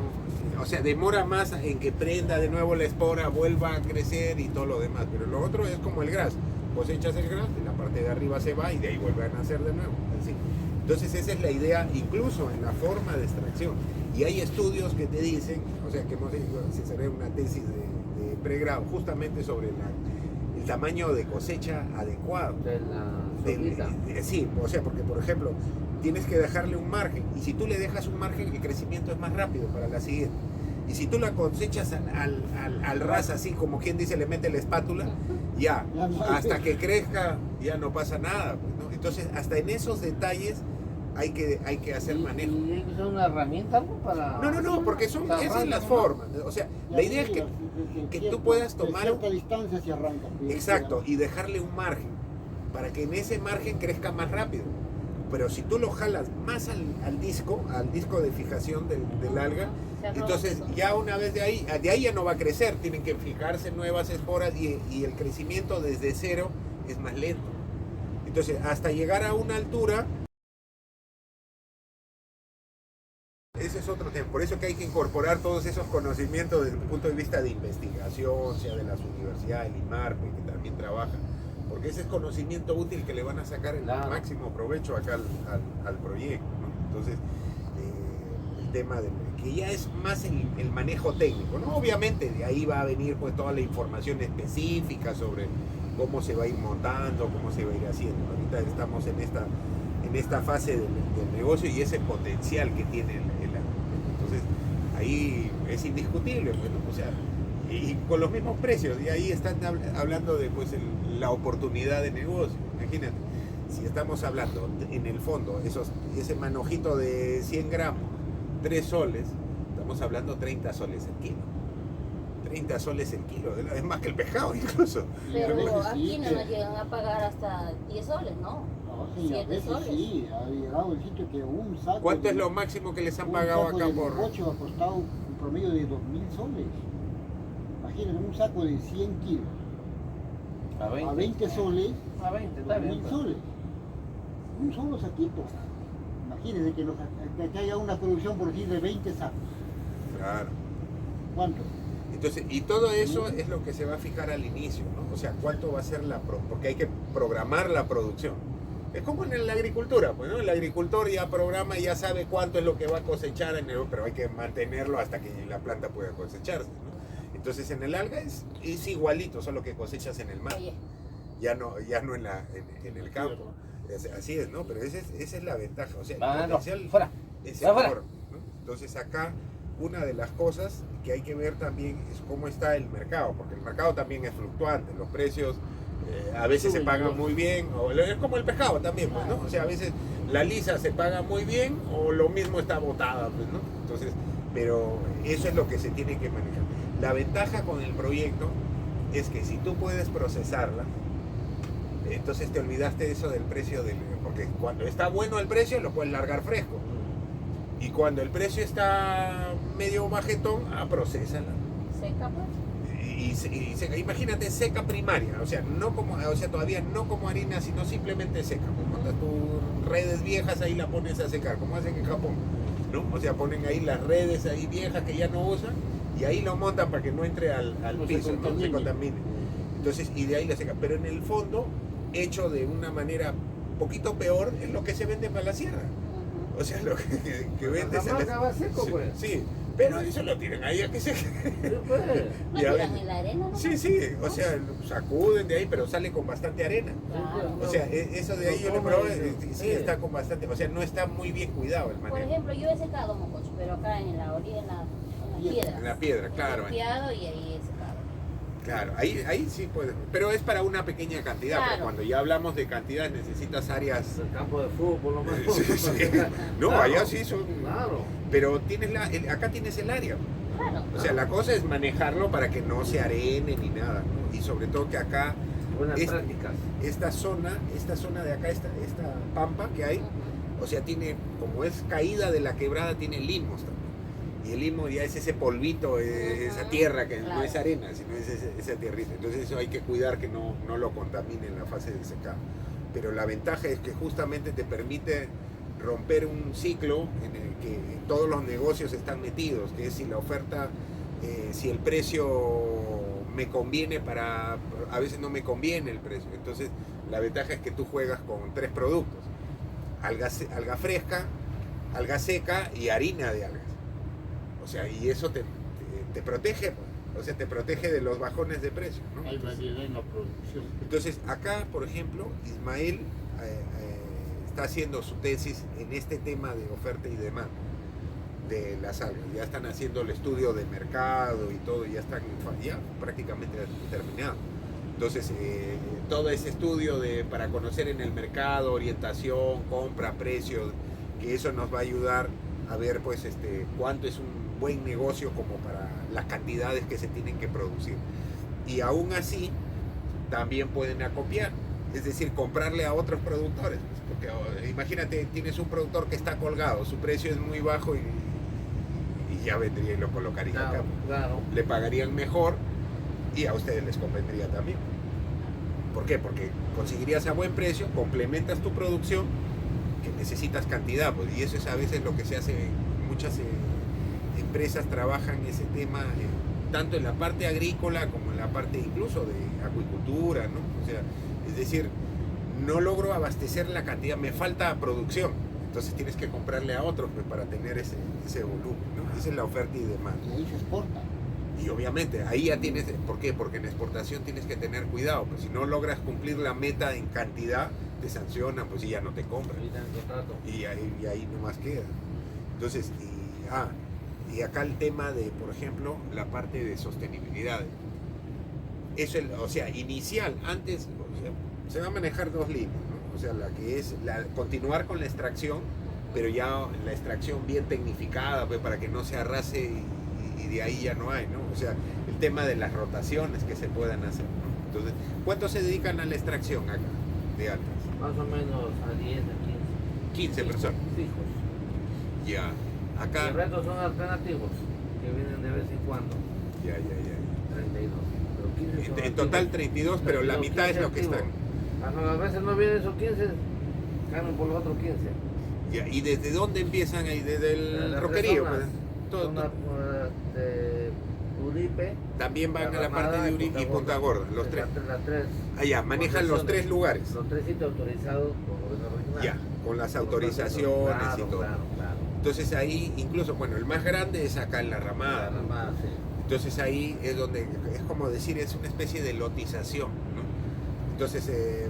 o sea, demora más en que prenda de nuevo la espora, vuelva a crecer y todo lo demás. Pero lo otro es como el gras. Cosechas el gras, y la parte de arriba se va y de ahí vuelve a nacer de nuevo. Así. Entonces esa es la idea, incluso en la forma de extracción. Y hay estudios que te dicen, o sea, que hemos hecho, si será una tesis de pregrado, justamente sobre el tamaño de cosecha adecuado. De la solita. Sí, o sea, porque por ejemplo, tienes que dejarle un margen, y si tú le dejas un margen, el crecimiento es más rápido para la siguiente. Y si tú la cosechas al ras, así como quien dice, le mete la espátula, ya, hasta que crezca, ya no pasa nada, pues, ¿no? Entonces, hasta en esos detalles hay que hacer manejo. ¿Y hay que usar una herramienta, ¿no? Para... No, porque esas son las formas. O sea, la idea es que tú puedas tomar... A cierta distancia se arranca. Exacto, y dejarle un margen, para que en ese margen crezca más rápido. pero si tú lo jalas más al disco de fijación del alga, Se acaba entonces eso. ya una vez de ahí ya no va a crecer, tienen que fijarse nuevas esporas y el crecimiento desde cero es más lento. Entonces, hasta llegar a una altura, ese es otro tema. Por eso que hay que incorporar todos esos conocimientos desde un punto de vista de investigación, sea de las universidades, el IMARPE, que también trabaja, porque ese es conocimiento útil que le van a sacar el Claro. máximo provecho acá al proyecto, ¿no? Entonces, el tema que ya es más el manejo técnico, ¿no? Obviamente de ahí va a venir pues toda la información específica sobre cómo se va a ir montando, cómo se va a ir haciendo. Ahorita estamos en esta fase del negocio y ese potencial que tiene el entonces ahí es indiscutible, pues, ¿no? O sea, y con los mismos precios, y ahí están hablando de pues la oportunidad de negocio. Imagínate, si estamos hablando en el fondo, ese manojito de 100 gramos, 3 soles, estamos hablando 30 soles el kilo. 30 soles el kilo, es más que el pescado incluso. Y a Pero veces aquí sí, no que- nos llegan a pagar hasta 10 soles, ¿no? No, sí, a 7 veces soles. sí, ha llegado el sitio que un saco. ¿Cuánto de- es lo máximo que les han un pagado saco acá de por...? bizcocho ha costado un promedio de 2.000 soles. Imagínate, un saco de 100 kilos a 20 soles, A 20, está bien. 2.000 soles. Un solo saquito. Imagínense que haya una producción por decir de 20 sacos. Claro. ¿Cuánto? Entonces, y todo eso es lo que se va a fijar al inicio, ¿no? O sea, cuánto va a ser porque hay que programar la producción. Es como en la agricultura, pues, ¿no? El agricultor ya programa y ya sabe cuánto es lo que va a cosechar, pero hay que mantenerlo hasta que la planta pueda cosecharse, ¿no? Entonces, en el alga es igualito, solo que cosechas en el mar, Oye, ya no en el campo. Así es, ¿no? Pero esa es la ventaja, o sea, el Va, no, potencial fuera. es Ya, fuera. enorme, ¿no? Entonces acá una de las cosas que hay que ver también es cómo está el mercado, porque el mercado también es fluctuante, los precios a veces se pagan muy bien, o es como el pescado también, pues, ¿no? O sea, a veces la lisa se paga muy bien o lo mismo está botada, pues, ¿no? Entonces, pero eso es lo que se tiene que manejar. La ventaja con el proyecto es que si tú puedes procesarla, entonces te olvidaste de eso del precio porque cuando está bueno el precio lo puedes largar fresco. Y cuando el precio está medio bajetón, procésala. seca pues. Y seca. Imagínate seca primaria, o sea, todavía no como harina, sino simplemente seca. Pues cuando tus redes viejas ahí la pones a secar, como hacen en Japón, ¿no? O sea, ponen ahí las redes ahí viejas que ya no usan y ahí lo montan para que no entre al No se piso, no se contamine. contamine. Entonces, y de ahí la seca. Pero en el fondo, hecho de una manera un poquito peor, es lo que se vende para la sierra. Ujú. O sea, lo que vende La marca va seco, sí, pues. sí, pero eso lo tienen ahí a que se... Sí, pues. ¿No Y a tiran ver- en la arena? ¿No? Sí, sí, o sea, sacuden de ahí, pero sale con bastante arena. Claro. O sea, eso de ahí yo le probé, sí está con bastante, o sea, no está muy bien cuidado el Por manejo. ejemplo, yo he secado mococho, pero acá en la orilla, en la piedra. En la piedra, claro. He limpiado y ahí he secado. Claro, ahí sí puede, pero es para una pequeña cantidad, Claro. pero cuando ya hablamos de cantidad necesitas áreas... El campo de fútbol, por lo menos. Sí, sí. No, Claro. allá sí son... Claro. Pero tienes acá tienes el área. Claro. O sea, la cosa es manejarlo para que no se arene ni nada, ¿no? Y sobre todo que acá, Buenas Es- prácticas. esta zona de acá, esta pampa que hay, Ujú. o sea, tiene, como es caída de la quebrada, tiene limos también. Y el limo ya es ese polvito, esa Ujú, tierra que no claro. es arena, sino es esa tierrita. Entonces eso hay que cuidar que no lo contamine en la fase de secado. Pero la ventaja es que justamente te permite romper un ciclo en el que todos los negocios están metidos, que es si la oferta, si el precio me conviene a veces no me conviene el precio. Entonces la ventaja es que tú juegas con 3 productos: alga fresca, alga seca y harina de algas. O sea, y eso te protege, pues. O sea, te protege de los bajones de precio, ¿no? Hay variedad en la producción. Entonces, acá, por ejemplo, Ismael está haciendo su tesis en este tema de oferta y demanda de las algas. Ya están haciendo el estudio de mercado y todo, ya están ya prácticamente terminado. Entonces, todo ese estudio para conocer en el mercado, orientación, compra, precios, que eso nos va a ayudar a ver pues cuánto es un buen negocio como para las cantidades que se tienen que producir. Y aún así, también pueden acopiar, es decir, comprarle a otros productores, pues, Imagínate, tienes un productor que está colgado, su precio es muy bajo y ya vendría y lo colocaría acá. Claro, claro. Le pagarían mejor y a ustedes les convendría también. ¿Por qué? Porque conseguirías a buen precio, complementas tu producción, que necesitas cantidad, pues, y eso es a veces lo que se hace. Muchas empresas trabajan ese tema tanto en la parte agrícola como en la parte incluso de acuicultura, ¿no? O sea, es decir, no logro abastecer la cantidad, me falta producción, entonces tienes que comprarle a otros pues, para tener ese volumen, ¿no? Esa es la oferta y demanda. Y ahí se exporta. Y obviamente, ahí ya tienes, ¿por qué? Porque en exportación tienes que tener cuidado, pues si no logras cumplir la meta en cantidad, te sancionan, pues y ya no te compran. Ahorita en el contrato. Y ahí nomás queda. Entonces, y acá el tema de, por ejemplo, la parte de sostenibilidad. Eso, o sea, inicial, antes, o sea, se va a manejar dos líneas, ¿no? O sea, la que es continuar con la extracción, pero ya la extracción bien tecnificada, pues, para que no se arrase y de ahí ya no hay, ¿no? O sea, el tema de las rotaciones que se puedan hacer, ¿no? Entonces, ¿cuántos se dedican a la extracción acá de algas? Más o menos a 10, a 15. 15 personas. Fijos. Ya. Y Acá. el resto son alternativos, que vienen de vez en cuando. Ya. 32. Pero 15 son En total 32, pero la 32, mitad es lo que 15 están. activos. A veces no vienen esos 15, ganan por los otros 15. Ya. ¿Y desde dónde empiezan ahí? Desde el Las roquerío. tres Pues. zonas. Todo- Zona, de Uripe. También van a la Ramada parte de Uribe y Punta Gorda, los tres. Las tres. Allá, manejan los tres lugares. Los tres sitios autorizados por gobierno regional. Ya, con las autorizaciones Claro, y todo. Claro. Entonces ahí, incluso, bueno, el más grande es acá en la La Ramada, ¿no? Ramada, sí. Entonces ahí es donde, es como decir, es una especie de lotización, ¿no? Entonces,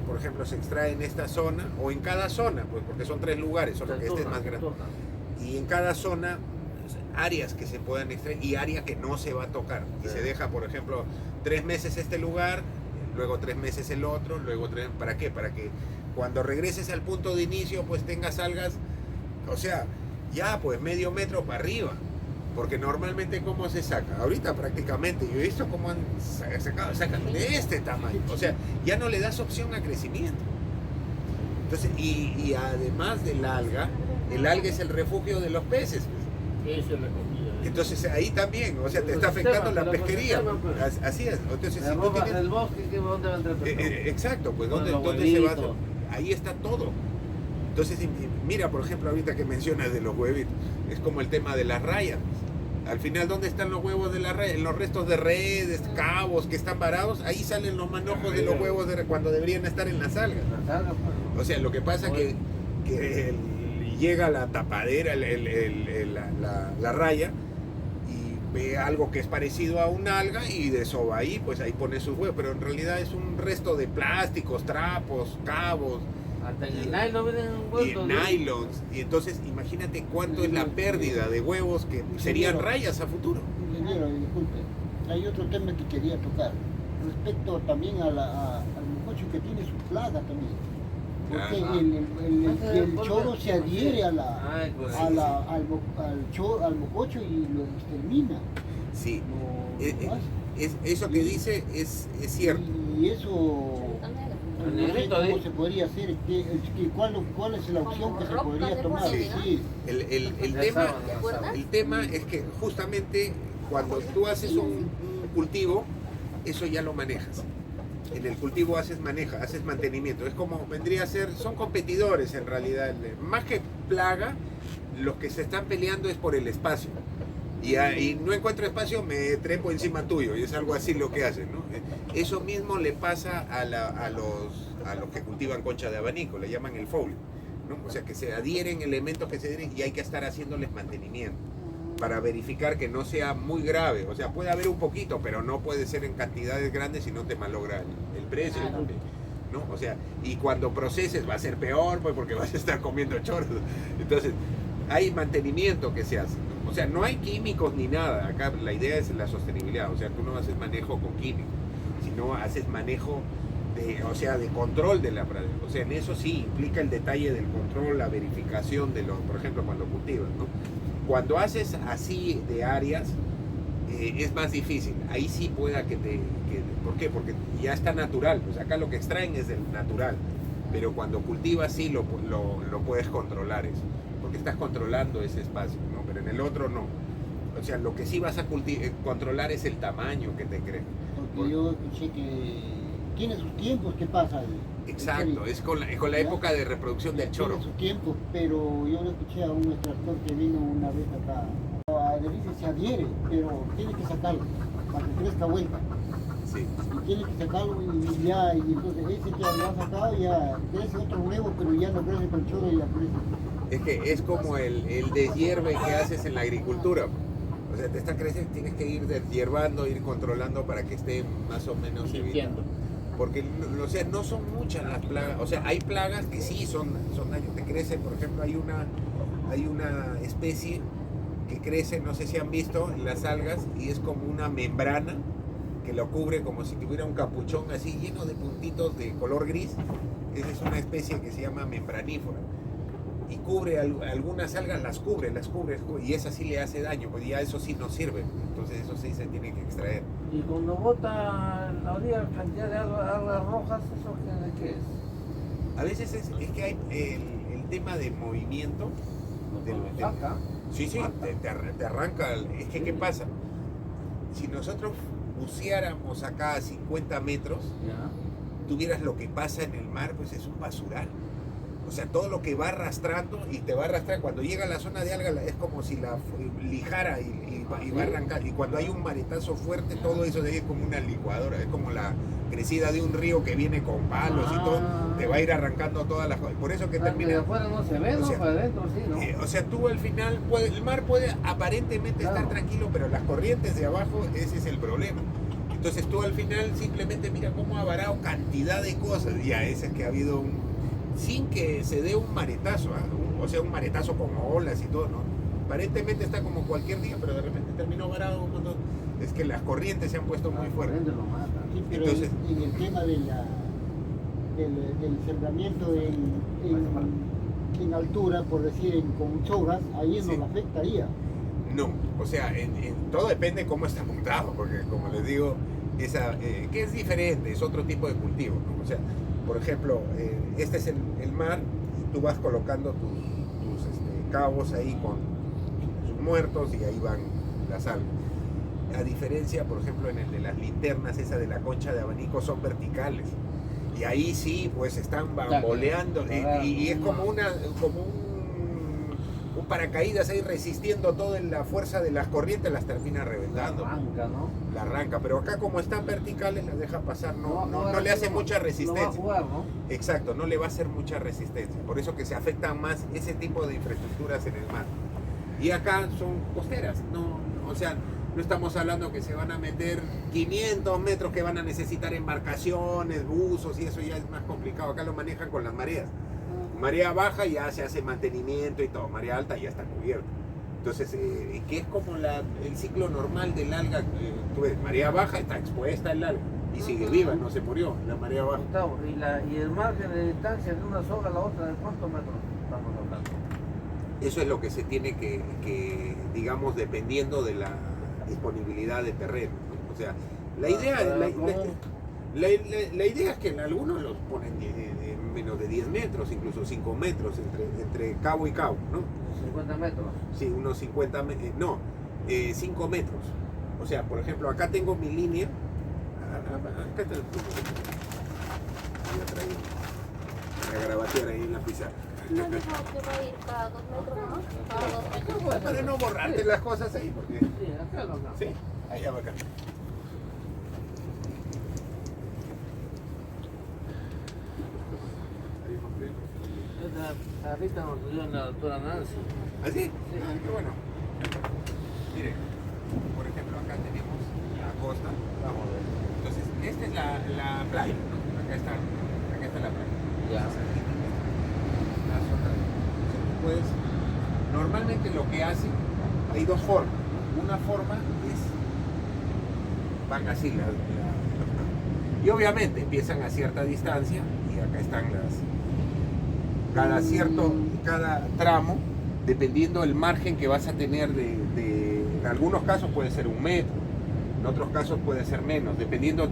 por ejemplo, se extrae en esta zona, o en cada zona, pues porque son tres lugares, solo que este es más grande. Y en cada zona, áreas que se puedan extraer y área que no se va a tocar. Y Sí. se deja, por ejemplo, 3 meses este lugar, luego 3 meses el otro, luego 3... ¿Para qué? Para que cuando regreses al punto de inicio, pues tengas algas, o sea, ya pues medio metro para arriba. Porque normalmente, ¿cómo se saca? Ahorita prácticamente, yo he visto cómo han sacado, sacan de este tamaño. O sea, ya no le das opción a crecimiento. Entonces, y además del alga, el alga es el refugio de los peces. Eso es la comida. Entonces ahí también, o sea, te El está afectando ecosistema, la el pesquería. ecosistema, pues. Así es. Entonces, si tú El tienes... bosque, ¿dónde va a entrar el pescado? Exacto, pues Con ¿dónde los se va a hacer? huevitos. Ahí está todo. Entonces, mira, por ejemplo, ahorita que mencionas de los huevitos, es como el tema de las rayas. Al final, ¿dónde están los huevos de la raya? En los restos de redes, cabos que están varados, ahí salen los manojos de los huevos cuando deberían estar en las algas. Las algas, pues. O sea, lo que pasa que llega la tapadera, la raya, y ve algo que es parecido a un alga y desova ahí, pues ahí pone sus huevos, pero en realidad es un resto de plásticos, trapos, cabos, Hasta en el nylon vienen y envueltos. ¿no? nylons. Y entonces imagínate cuánto es la pérdida de huevos que serían rayas a futuro. Ingeniero, disculpe, hay otro tema que quería tocar, respecto también al mococho que tiene su plaga también. Porque Ajá. el choro se adhiere al mococho y lo extermina. Sí, Lo hace. eso que dice es cierto. Y eso El no sé negrito, cómo ¿eh? se podría hacer, cuál es la opción que se podría tomar. Sí. Sí. El tema es que justamente cuando tú haces un cultivo, eso ya lo manejas. En el cultivo haces mantenimiento. Es como vendría a ser, son competidores en realidad. Más que plaga, los que se están peleando es por el espacio. Y no encuentro espacio, me trepo encima tuyo. Y es algo así lo que hacen, ¿no? Eso mismo le pasa a los que cultivan concha de abanico, le llaman el fouling, ¿no? O sea, que se adhieren elementos que se adhieren y hay que estar haciéndoles mantenimiento para verificar que no sea muy grave. O sea, puede haber un poquito, pero no puede ser en cantidades grandes si no te malogra el precio, Claro. ¿no? O sea, y cuando proceses va a ser peor, pues porque vas a estar comiendo choros. Entonces, hay mantenimiento que se hace, ¿no? O sea, no hay químicos ni nada. Acá la idea es la sostenibilidad. O sea, tú no haces manejo con químicos, sino haces manejo de control de la pradera. O sea, en eso sí implica el detalle del control, la verificación de por ejemplo, cuando cultivas, ¿no? Cuando haces así de áreas, es más difícil. Ahí sí pueda ¿por qué? Porque ya está natural. Pues acá lo que extraen es del natural. Pero cuando cultivas sí lo puedes controlar eso, porque estás controlando ese espacio, ¿no? Pero en el otro no. O sea, lo que sí vas a controlar es el tamaño que te crece. Porque yo escuché que tiene sus tiempos, ¿qué pasa? Exacto, es con la época de reproducción del choro. Tiene sus tiempos, pero yo le escuché a un extractor que vino una vez acá. A Ederice se adhiere, pero tiene que sacarlo para que crezca vuelta. Sí. Y tiene que sacarlo y ya, y entonces ese que lo ha sacado ya crece otro nuevo, pero ya no crece con choro y ya crece. Es que es como el deshierve que haces en la agricultura. O sea, te está creciendo, tienes que ir deshiervando, ir controlando para que esté más o menos Limpiando. Porque, o sea, no son muchas las plagas. O sea, hay plagas que sí son daños. Te crece, por ejemplo, hay una especie que crece, no sé si han visto, en las algas, y es como una membrana que lo cubre como si tuviera un capuchón así lleno de puntitos de color gris. Esa es una especie que se llama membranífera. Y cubre algunas algas, las cubre, y esa sí le hace daño, pues ya eso sí no sirve. Entonces eso sí se tiene que extraer. Y cuando bota en la orilla cantidad de algas rojas, ¿eso qué es? A veces es que hay el tema de movimiento. Saca. Sí, te arranca. Es que, ¿qué pasa? Si nosotros buceáramos acá a 50 metros, Ya. tuvieras lo que pasa en el mar, pues es un basural. O sea, todo lo que va arrastrando y te va a arrastrar. Cuando llega a la zona de alga es como si la lijara y va a arrancar. Y cuando hay un maretazo fuerte, todo eso es como una licuadora. Es como la crecida de un río que viene con palos y todo. Te va a ir arrancando todas las cosas. Por eso que Desde termina... afuera no se ve, o ¿no? sea, Para adentro sí, ¿no? O sea, tú al final, el mar puede aparentemente Claro. estar tranquilo, pero las corrientes de abajo, ese es el problema. Entonces tú al final simplemente mira cómo ha varado cantidad de cosas. Y a ese es que ha habido sin que se dé un maretazo, o sea, un maretazo con olas y todo, ¿no? Aparentemente está como cualquier día, pero de repente terminó varado un montón. Es que las corrientes se han puesto muy La fuertes. corriente lo mata. Sí, pero Entonces- en el tema de del sembramiento en altura, por decir, con sogas, ahí Sí. nos afectaría. No, o sea, todo depende cómo está montado, porque como les digo, que es diferente, es otro tipo de cultivo, ¿no? O sea, por ejemplo, este es el mar, y tú vas colocando tus cabos ahí con sus muertos y ahí van las algas. A diferencia, por ejemplo, en el de las linternas, esa de la concha de abanico, son verticales. Y ahí sí, pues están bamboleando. Y es como un paracaídas ahí resistiendo toda la fuerza de las corrientes, las termina reventando. Arranca, ¿no? La arranca. Pero acá como están verticales, las deja pasar. va a No jugar le así, hace mucha No va a resistencia. jugar, ¿no? Exacto, no le va a hacer mucha resistencia. Por eso que se afectan más ese tipo de infraestructuras en el mar. Y acá son costeras. O sea, no estamos hablando que se van a meter 500 metros que van a necesitar embarcaciones, buzos y eso ya es más complicado. Acá lo manejan con las mareas. Marea baja ya se hace mantenimiento y todo. Marea alta ya está cubierto. Entonces, que es como el ciclo normal del alga. Tú ves, marea baja está expuesta el alga y sigue viva, no se murió. La marea baja. Gustavo, y el margen de distancia de una soga a la otra, ¿de cuántos metros estamos hablando? Eso es lo que se tiene que digamos, dependiendo de la disponibilidad de terreno, ¿no? O sea, la idea es que en algunos los ponen de menos de 10 metros, incluso 5 metros entre cabo y cabo, ¿no? 50 metros. Sí, unos 50 metros, 5 metros. O sea, por ejemplo, acá tengo mi línea. Acá está el para grabatear ahí en la pizarra. No dijo que va a ir cada 2 metros, ¿no? Cada 2 metros. Para no borrarte las cosas ahí, porque... Sí, acá lo acá. Sí, allá va acá. Ahorita nos dio en la doctora Nancy. ¿Así? Sí. Qué bueno. Mire, por ejemplo, acá tenemos la costa. Vamos a ver. Entonces, esta es la playa, ¿no? Acá está la playa. Ya. Las otras. Entonces, tú puedes... Normalmente lo que hacen, hay dos formas. Una forma es... Van así y obviamente empiezan a cierta distancia y acá están cada tramo, dependiendo del margen que vas a tener en algunos casos puede ser 1 metro, en otros casos puede ser menos, dependiendo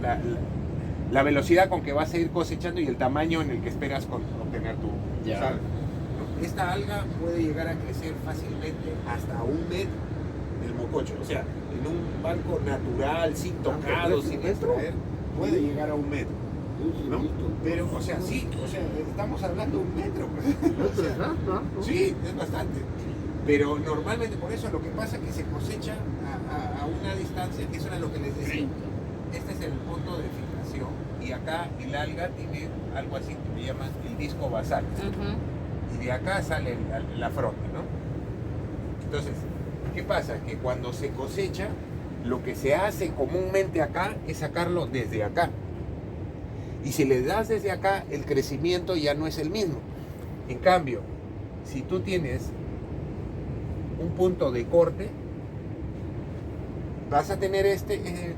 la velocidad con que vas a ir cosechando y el tamaño en el que esperas obtener tu Ya. alga. ¿No? Esta alga puede llegar a crecer fácilmente hasta 1 metro del mococho, o sea, en un banco natural, sin tocado, sin extraer, puede llegar a 1 metro. ¿No? Pero, o sea, sí, o sea, estamos hablando de 1 metro. Pues. O sea, sí, es bastante. Pero normalmente por eso lo que pasa es que se cosecha a una distancia, que eso era lo que les decía. Este es el punto de filtración y acá el alga tiene algo así que le llaman el disco basal. Y de acá sale la fronda, ¿no? Entonces, ¿qué pasa? Que cuando se cosecha, lo que se hace comúnmente acá es sacarlo desde acá. Y si le das desde acá, el crecimiento ya no es el mismo. En cambio, si tú tienes un punto de corte, vas a tener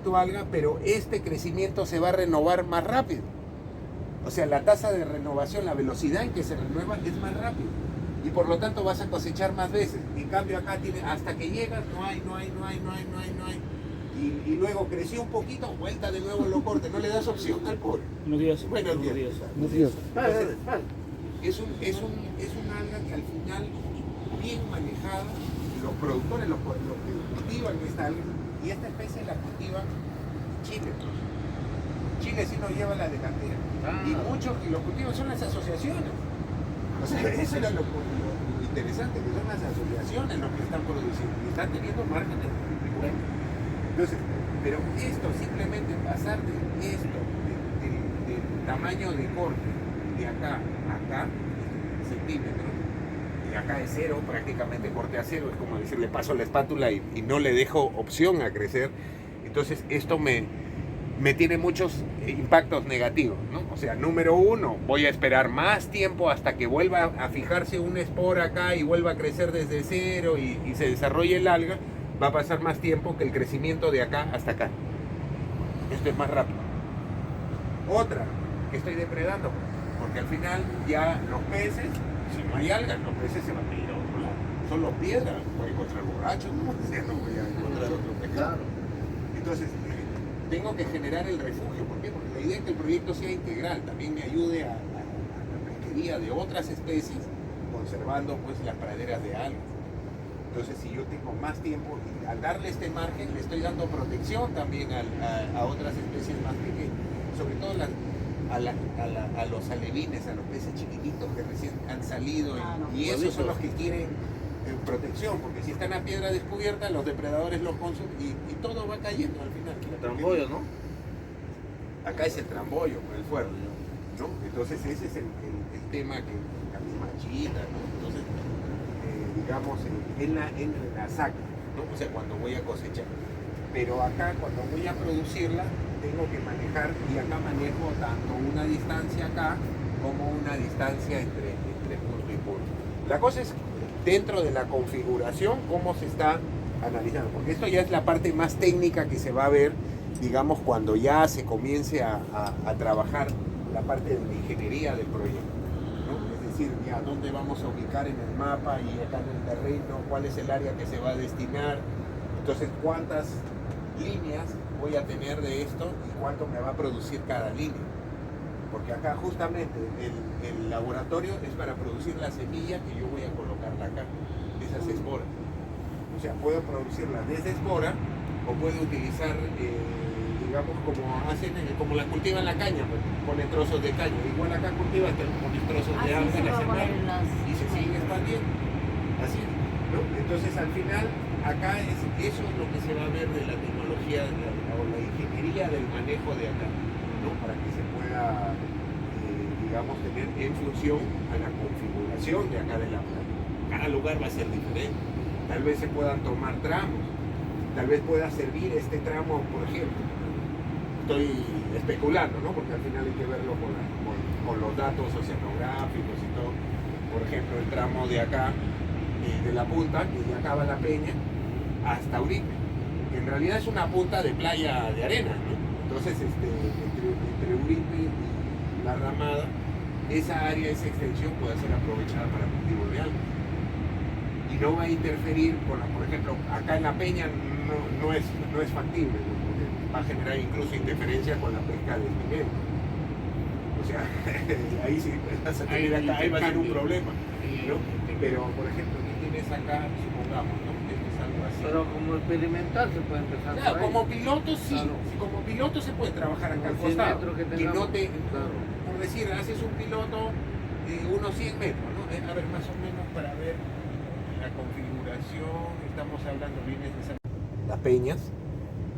tu alga, pero este crecimiento se va a renovar más rápido. O sea, la tasa de renovación, la velocidad en que se renueva es más rápido. Y por lo tanto vas a cosechar más veces. En cambio acá hasta que llegas no hay. Y luego creció un poquito, vuelta de nuevo lo corte, no le das opción al pobre. Buenos días. Buenos días. Buenos días. Entonces, es un alga que al final, bien manejada, los productores lo cultivan esta alga, y esta especie la cultiva Chile. Chile sí nos lleva la delantera. Y muchos que lo cultivan son las asociaciones. O sea, eso era lo interesante, que son las asociaciones los que están produciendo y están teniendo márgenes muy buenos. Entonces, pero esto, simplemente pasar de esto, del tamaño de corte, de acá a acá, centímetros, y acá es cero, prácticamente corte a cero, es como decirle paso la espátula y no le dejo opción a crecer. Entonces, esto me tiene muchos impactos negativos, ¿no? O sea, número uno, voy a esperar más tiempo hasta que vuelva a fijarse una espora acá y vuelva a crecer desde cero y se desarrolle el alga. Va a pasar más tiempo que el crecimiento de acá hasta acá. Esto es más rápido. Otra, que estoy depredando, porque al final ya los peces, si no hay algas, los peces se van a ir a otro lado. Solo piedra, voy a encontrar borrachos, no voy a encontrar otro pescado. Entonces, tengo que generar el refugio. ¿Por qué? Porque la idea es que el proyecto sea integral, también me ayude a la pesquería de otras especies, conservando pues las praderas de algas. Entonces, si yo tengo más tiempo, y al darle este margen, le estoy dando protección también a otras especies más pequeñas, sobre todo a los alevines, a los peces chiquititos que recién han salido, y esos son los que quieren protección, porque si están a piedra descubierta, los depredadores los consumen y todo va cayendo al final. El trambollo, ¿no? Acá es el trambollo, con el fuerte, ¿no? Entonces, ese es el tema que la misma chita, ¿no? Entonces, digamos, en la saca, ¿no? O sea, cuando voy a cosechar. Pero acá, cuando voy a producirla, tengo que manejar, y acá manejo tanto una distancia acá como una distancia entre punto y punto. La cosa es, dentro de la configuración, cómo se está analizando, porque esto ya es la parte más técnica que se va a ver, digamos, cuando ya se comience a trabajar la parte de la ingeniería del proyecto. Es decir, ya dónde vamos a ubicar en el mapa y acá en el terreno, cuál es el área que se va a destinar, entonces cuántas líneas voy a tener de esto y cuánto me va a producir cada línea. Porque acá justamente el laboratorio es para producir la semilla que yo voy a colocarla acá, esas esporas. O sea, puedo producirla desde espora o puedo utilizar, digamos, como la cultivan la caña, pues, ponen trozos de caña. Igual acá cultivas, pones trozos de alga, y se siguen expandiendo. Así, ¿no? Entonces, al final, acá eso es lo que se va a ver de la tecnología o la ingeniería del manejo de acá, ¿no? Para que se pueda, digamos, tener en función a la configuración de acá de la planta. Cada lugar va a ser diferente. Tal vez se puedan tomar tramos, tal vez pueda servir este tramo, por ejemplo. Estoy especulando, ¿no? Porque al final hay que verlo con los datos oceanográficos y todo. Por ejemplo, el tramo de acá, de la punta, que ya acaba la peña, hasta Uripe, que en realidad es una punta de playa de arena, ¿no? Entonces, entre Uripe y la Ramada, esa área, esa extensión puede ser aprovechada para cultivo de algas. Y no va a interferir con por ejemplo, acá en la peña no es factible, ¿no? va a generar incluso interferencia con la pesca de espinel. O sea, ahí sí vas a tener acá, ahí va a ser un problema, ¿no? Pero, por ejemplo, aquí tienes acá, supongamos, ¿no? Esto es algo así. Pero como experimental se puede empezar. Claro, por ahí. como piloto sí, Claro. como piloto se puede trabajar acá al Los 100 costado. metros que Que no tengamos, te, claro. por decir, haces un piloto de unos 100 metros, ¿no? A ver, más o menos para ver la configuración, estamos hablando, vienes de las peñas,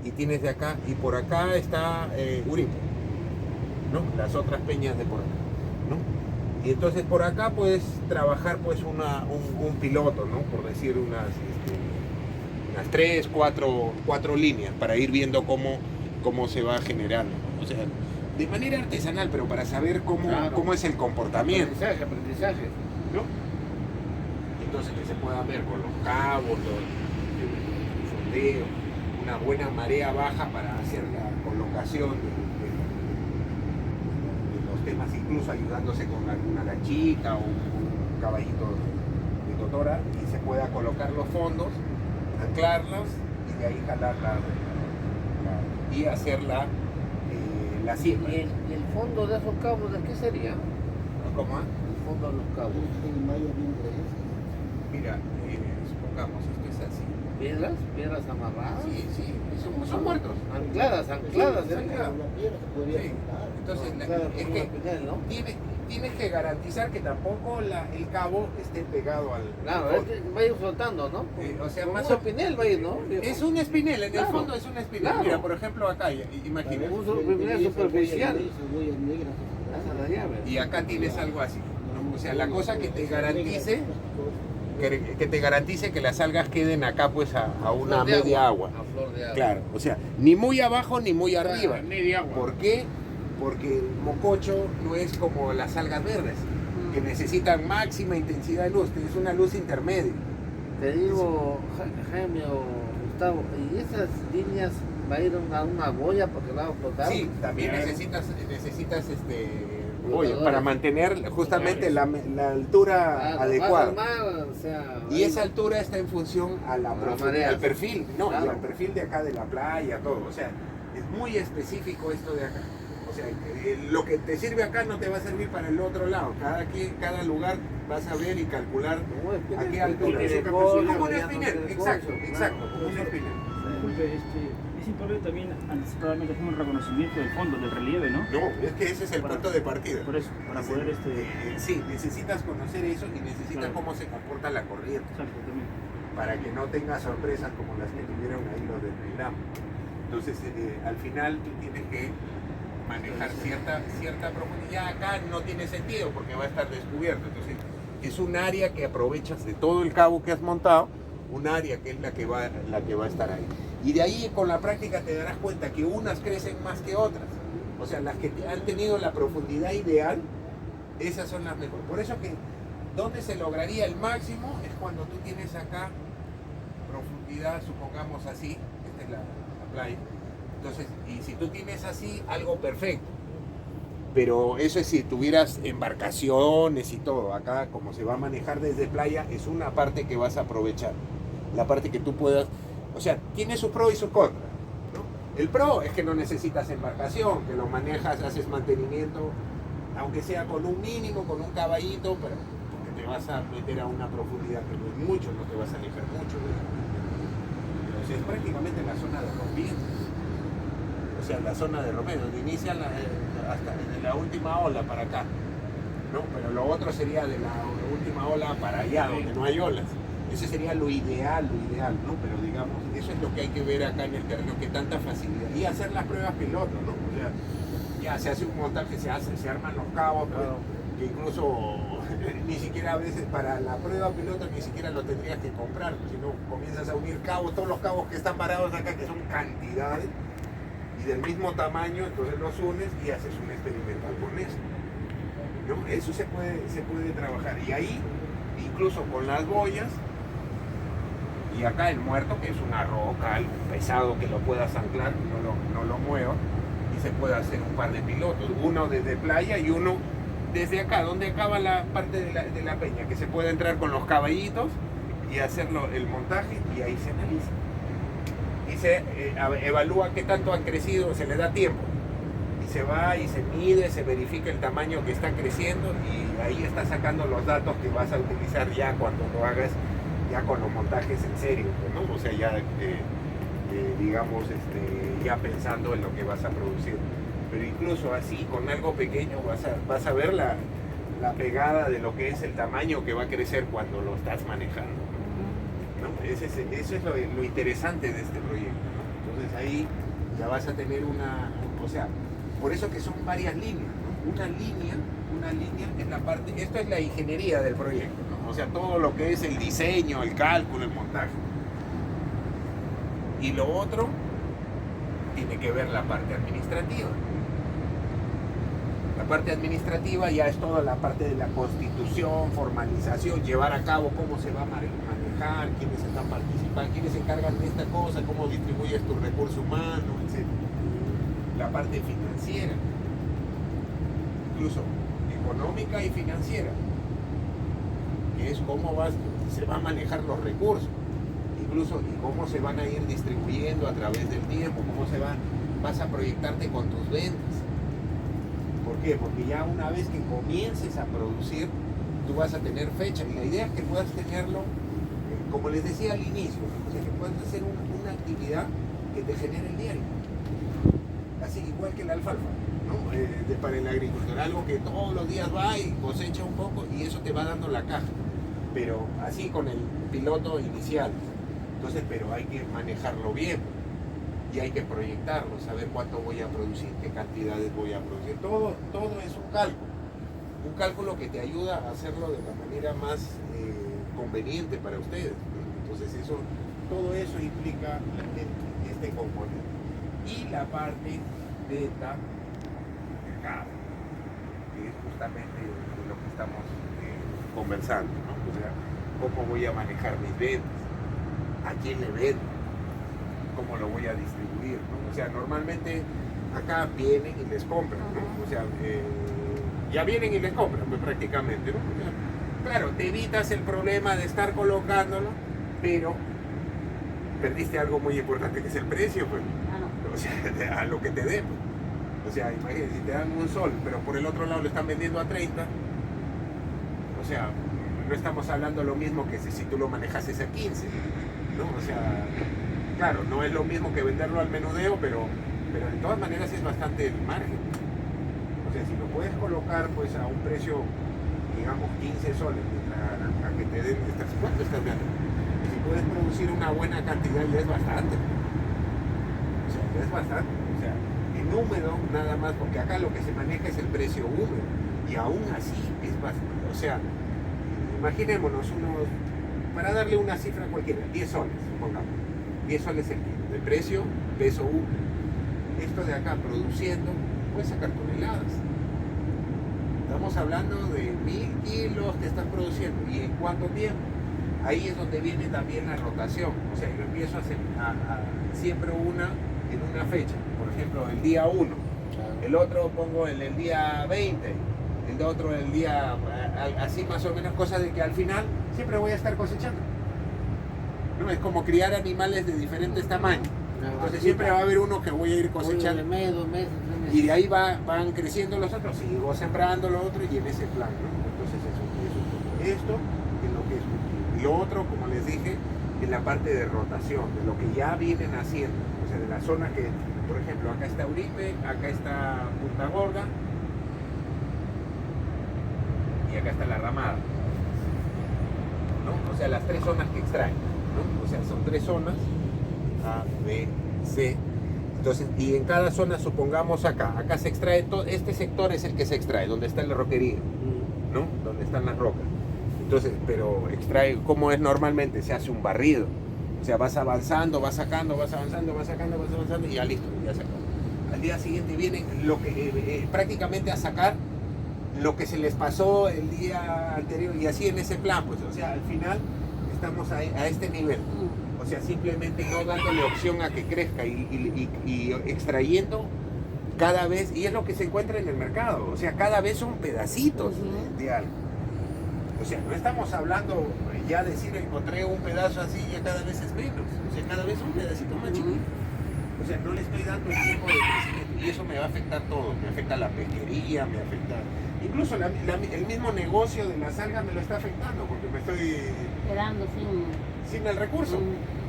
y tienes de acá, y por acá está Uripo, ¿no? Las otras peñas de por acá, ¿no? Y entonces por acá puedes trabajar pues un piloto, ¿no? Por decir unas 3, 4 líneas para ir viendo cómo se va generando. O sea, de manera artesanal, pero para saber Claro. cómo es el comportamiento, Aprendizaje. ¿no? Entonces que se pueda ver con los cabos, el sondeo, una buena marea baja para hacer la colocación de los temas, incluso ayudándose con alguna lanchita o un caballito de totora, y se pueda colocar los fondos, anclarlos y de ahí jalar y hacer la ¿Y siembra. el fondo de esos cabos de qué sería? ¿Cómo? El fondo de los cabos. El mayo de interés. Mira, supongamos, esto es así. Piedras amarradas. Sí, son muertos. Ancladas. Sí, ¿eh? La piedra se podría Sí. juntar. Entonces, Claro, es como que la pinel, ¿no? tienes que garantizar que tampoco el cabo esté pegado al Claro, fondo. es que va a ir flotando, ¿no? O sea, Como más un o espinel va a ir, ¿no? Es un espinel, en Claro. el fondo es un espinel. Claro. Mira, por ejemplo, acá, imagínate. Un espinel superficial. Cebollas negras. Esa es la llave. Y acá tienes algo así, ¿no? O sea, la cosa que te garantice que las algas queden acá pues a una Flor de media agua. A flor de agua. Claro, o sea, ni muy abajo ni muy arriba. Media agua. ¿Por qué? Porque el mococho no es como las algas verdes, que necesitan máxima intensidad de luz, es una luz intermedia. Te digo, Jaime o Gustavo, ¿y esas líneas va a ir a una boya porque la va a flotar? Sí, también Claro. necesitas Flotadores. para mantener justamente la altura Claro, adecuada. más al mar, o sea, Y ahí- esa altura está en función a la profundidad, marea. al perfil, no, Claro. y al perfil de acá de la playa, todo. O sea, es muy específico esto de acá. O sea, lo que te sirve acá no te va a servir para el otro lado. Cada lugar vas a ver y calcular Como un espinel, a qué porque altura. tiene Como cola, un ya no espinel, tiene exacto, cola, exacto, claro. como un espinel. Disculpe, es importante también anticipadamente hacer un reconocimiento del fondo, del relieve, ¿no? No, es que ese es el punto de partida. Por eso, para poder Sí, necesitas conocer eso y necesitas Claro. cómo se comporta la corriente Exacto, también. para que no tengas sorpresas como las que tuvieron ahí los del Vietnam. Entonces, al final tú tienes que manejar cierta profundidad. Acá no tiene sentido porque va a estar descubierto. Entonces, es un área que aprovechas de todo el cabo que has montado, un área que es la que va a estar ahí. Y de ahí con la práctica te darás cuenta que unas crecen más que otras. O sea, las que han tenido la profundidad ideal, esas son las mejores. Por eso que donde se lograría el máximo es cuando tú tienes acá profundidad, supongamos así, esta es la playa. Entonces, y si tú tienes así, algo perfecto. Pero eso es si tuvieras embarcaciones y todo. Acá, como se va a manejar desde playa, es una parte que vas a aprovechar. La parte que tú puedas... O sea, tiene su pro y su contra, ¿no? El pro es que no necesitas embarcación, que lo manejas, haces mantenimiento, aunque sea con un mínimo, con un caballito, pero porque te vas a meter a una profundidad que no es mucho, no te vas a alejar mucho. O sea, es prácticamente la zona de rompientes. O sea, la zona de Romero, donde inicia hasta desde la última ola para acá, ¿no? Pero lo otro sería de la última ola para allá, donde no hay olas. Ese sería lo ideal, ¿no? Pero digamos, eso es lo que hay que ver acá en el terreno, que tanta facilidad. Y hacer las pruebas piloto, ¿no? O sea, ya se hace un montaje, se arman los cabos, pues, Claro. que incluso ni siquiera a veces para la prueba piloto ni siquiera lo tendrías que comprar, si no comienzas a unir cabos, todos los cabos que están parados acá, que son cantidades, y del mismo tamaño, entonces los unes y haces un experimental con eso. ¿No? Eso se puede trabajar. Y ahí, incluso con las boyas, y acá el muerto, que es una roca, algo pesado que lo puedas anclar, no lo mueva, y se puede hacer un par de pilotos, uno desde playa y uno desde acá, donde acaba la parte de la peña, que se puede entrar con los caballitos y hacerlo el montaje, y ahí se analiza. y se evalúa qué tanto han crecido, se le da tiempo. Y se va y se mide, se verifica el tamaño que está creciendo y ahí está sacando los datos que vas a utilizar ya cuando lo hagas, ya con los montajes en serio, ¿no? O sea, ya, digamos, ya pensando en lo que vas a producir. Pero incluso así, con algo pequeño, vas a ver la pegada de lo que es el tamaño que va a crecer cuando lo estás manejando, ¿no? Eso es lo interesante de este proyecto, ¿no? Entonces ahí ya vas a tener o sea, por eso que son varias líneas, ¿no? Una línea es la parte, esto es la ingeniería del proyecto, ¿no? O sea, todo lo que es el diseño, el cálculo, el montaje. Y lo otro tiene que ver la parte administrativa. La parte administrativa ya es toda la parte de la constitución, formalización, llevar a cabo cómo se va a manejar, quiénes están participando, quiénes se encargan de esta cosa, cómo distribuyes tu recurso humano, etc. La parte financiera, incluso económica y financiera, que es cómo se van a manejar los recursos, incluso y cómo se van a ir distribuyendo a través del tiempo, cómo vas a proyectarte con tus ventas. ¿Por qué? Porque ya una vez que comiences a producir, tú vas a tener fecha y la idea es que puedas tenerlo, como les decía al inicio, ¿no? O sea, que puedas hacer una actividad que te genere el diario. Así igual que la alfalfa, ¿no? Para el agricultor, algo que todos los días va y cosecha un poco y eso te va dando la caja, pero así con el piloto inicial. Entonces, pero hay que manejarlo bien y hay que proyectarlo, saber cuánto voy a producir, qué cantidades voy a producir. Todo es un cálculo que te ayuda a hacerlo de la manera más conveniente para ustedes, ¿no? Entonces todo eso implica este componente. Y la parte beta mercado, que es justamente de lo que estamos conversando, ¿no? O sea, cómo voy a manejar mis ventas, a quién le vendo, cómo lo voy a distribuir, ¿no? O sea, normalmente acá vienen y les compran, ¿no? O sea, ya vienen y les compran, pues, prácticamente, ¿no? O sea, claro, te evitas el problema de estar colocándolo, pero perdiste algo muy importante que es el precio, pues. O sea, a lo que te den. O sea, imagínate, si te dan un sol, pero por el otro lado lo están vendiendo a 30, o sea, no estamos hablando lo mismo que si tú lo manejases a 15, ¿no? O sea, claro, no es lo mismo que venderlo al menudeo, pero de todas maneras es bastante el margen. O sea, si lo puedes colocar pues a un precio, digamos, 15 soles, a que te den, ¿cuánto estás dando? Si puedes producir una buena cantidad ya es bastante. Es bastante, o sea, en húmedo nada más, porque acá lo que se maneja es el precio húmedo y aún así es bastante, o sea, imaginémonos para darle una cifra cualquiera, 10 soles, supongamos, 10 soles el kilo, de precio, peso húmedo. Esto de acá produciendo, puedes sacar toneladas. Estamos hablando de 1000 kilos que estás produciendo, ¿y en cuánto tiempo? Ahí es donde viene también la rotación, o sea, yo empiezo a hacer siempre en una fecha, por ejemplo, el día 1, el otro pongo el día 20, el otro el día, así más o menos, cosas de que al final siempre voy a estar cosechando. ¿No? Es como criar animales de diferentes tamaños. Entonces siempre va a haber uno que voy a ir cosechando. Y de ahí van creciendo los otros, sigo sembrando lo otro y en ese plan, ¿no? Entonces esto es lo que es. Y lo otro, como les dije, en la parte de rotación, de lo que ya vienen haciendo. O sea, de la zona que, por ejemplo, acá está Uripe, acá está Punta Gorda y acá está La Ramada, ¿no? O sea, las 3 zonas que extraen, ¿no? O sea, son 3 zonas, A, B, C. Entonces, y en cada zona, supongamos acá se extrae todo, este sector es el que se extrae, donde está la roquería, ¿no? Donde están las rocas. Entonces, pero extrae, como es normalmente, se hace un barrido. O sea, vas avanzando, vas sacando, vas avanzando, vas sacando, vas avanzando y ya listo, ya se acabó. Al día siguiente vienen prácticamente a sacar lo que se les pasó el día anterior y así en ese plan, pues, o sea, al final estamos a este nivel. O sea, simplemente no dándole opción a que crezca y extrayendo cada vez, y es lo que se encuentra en el mercado, o sea, cada vez son pedacitos de algo. O sea, no estamos hablando ya decir encontré un pedazo así ya cada vez es menos, o sea, cada vez un pedacito más chiquito. O sea, no le estoy dando el tiempo de crecimiento y eso me va a afectar todo, me afecta la pesquería, me afecta, incluso el mismo negocio de las algas me lo está afectando porque me estoy Quedando sin el recurso.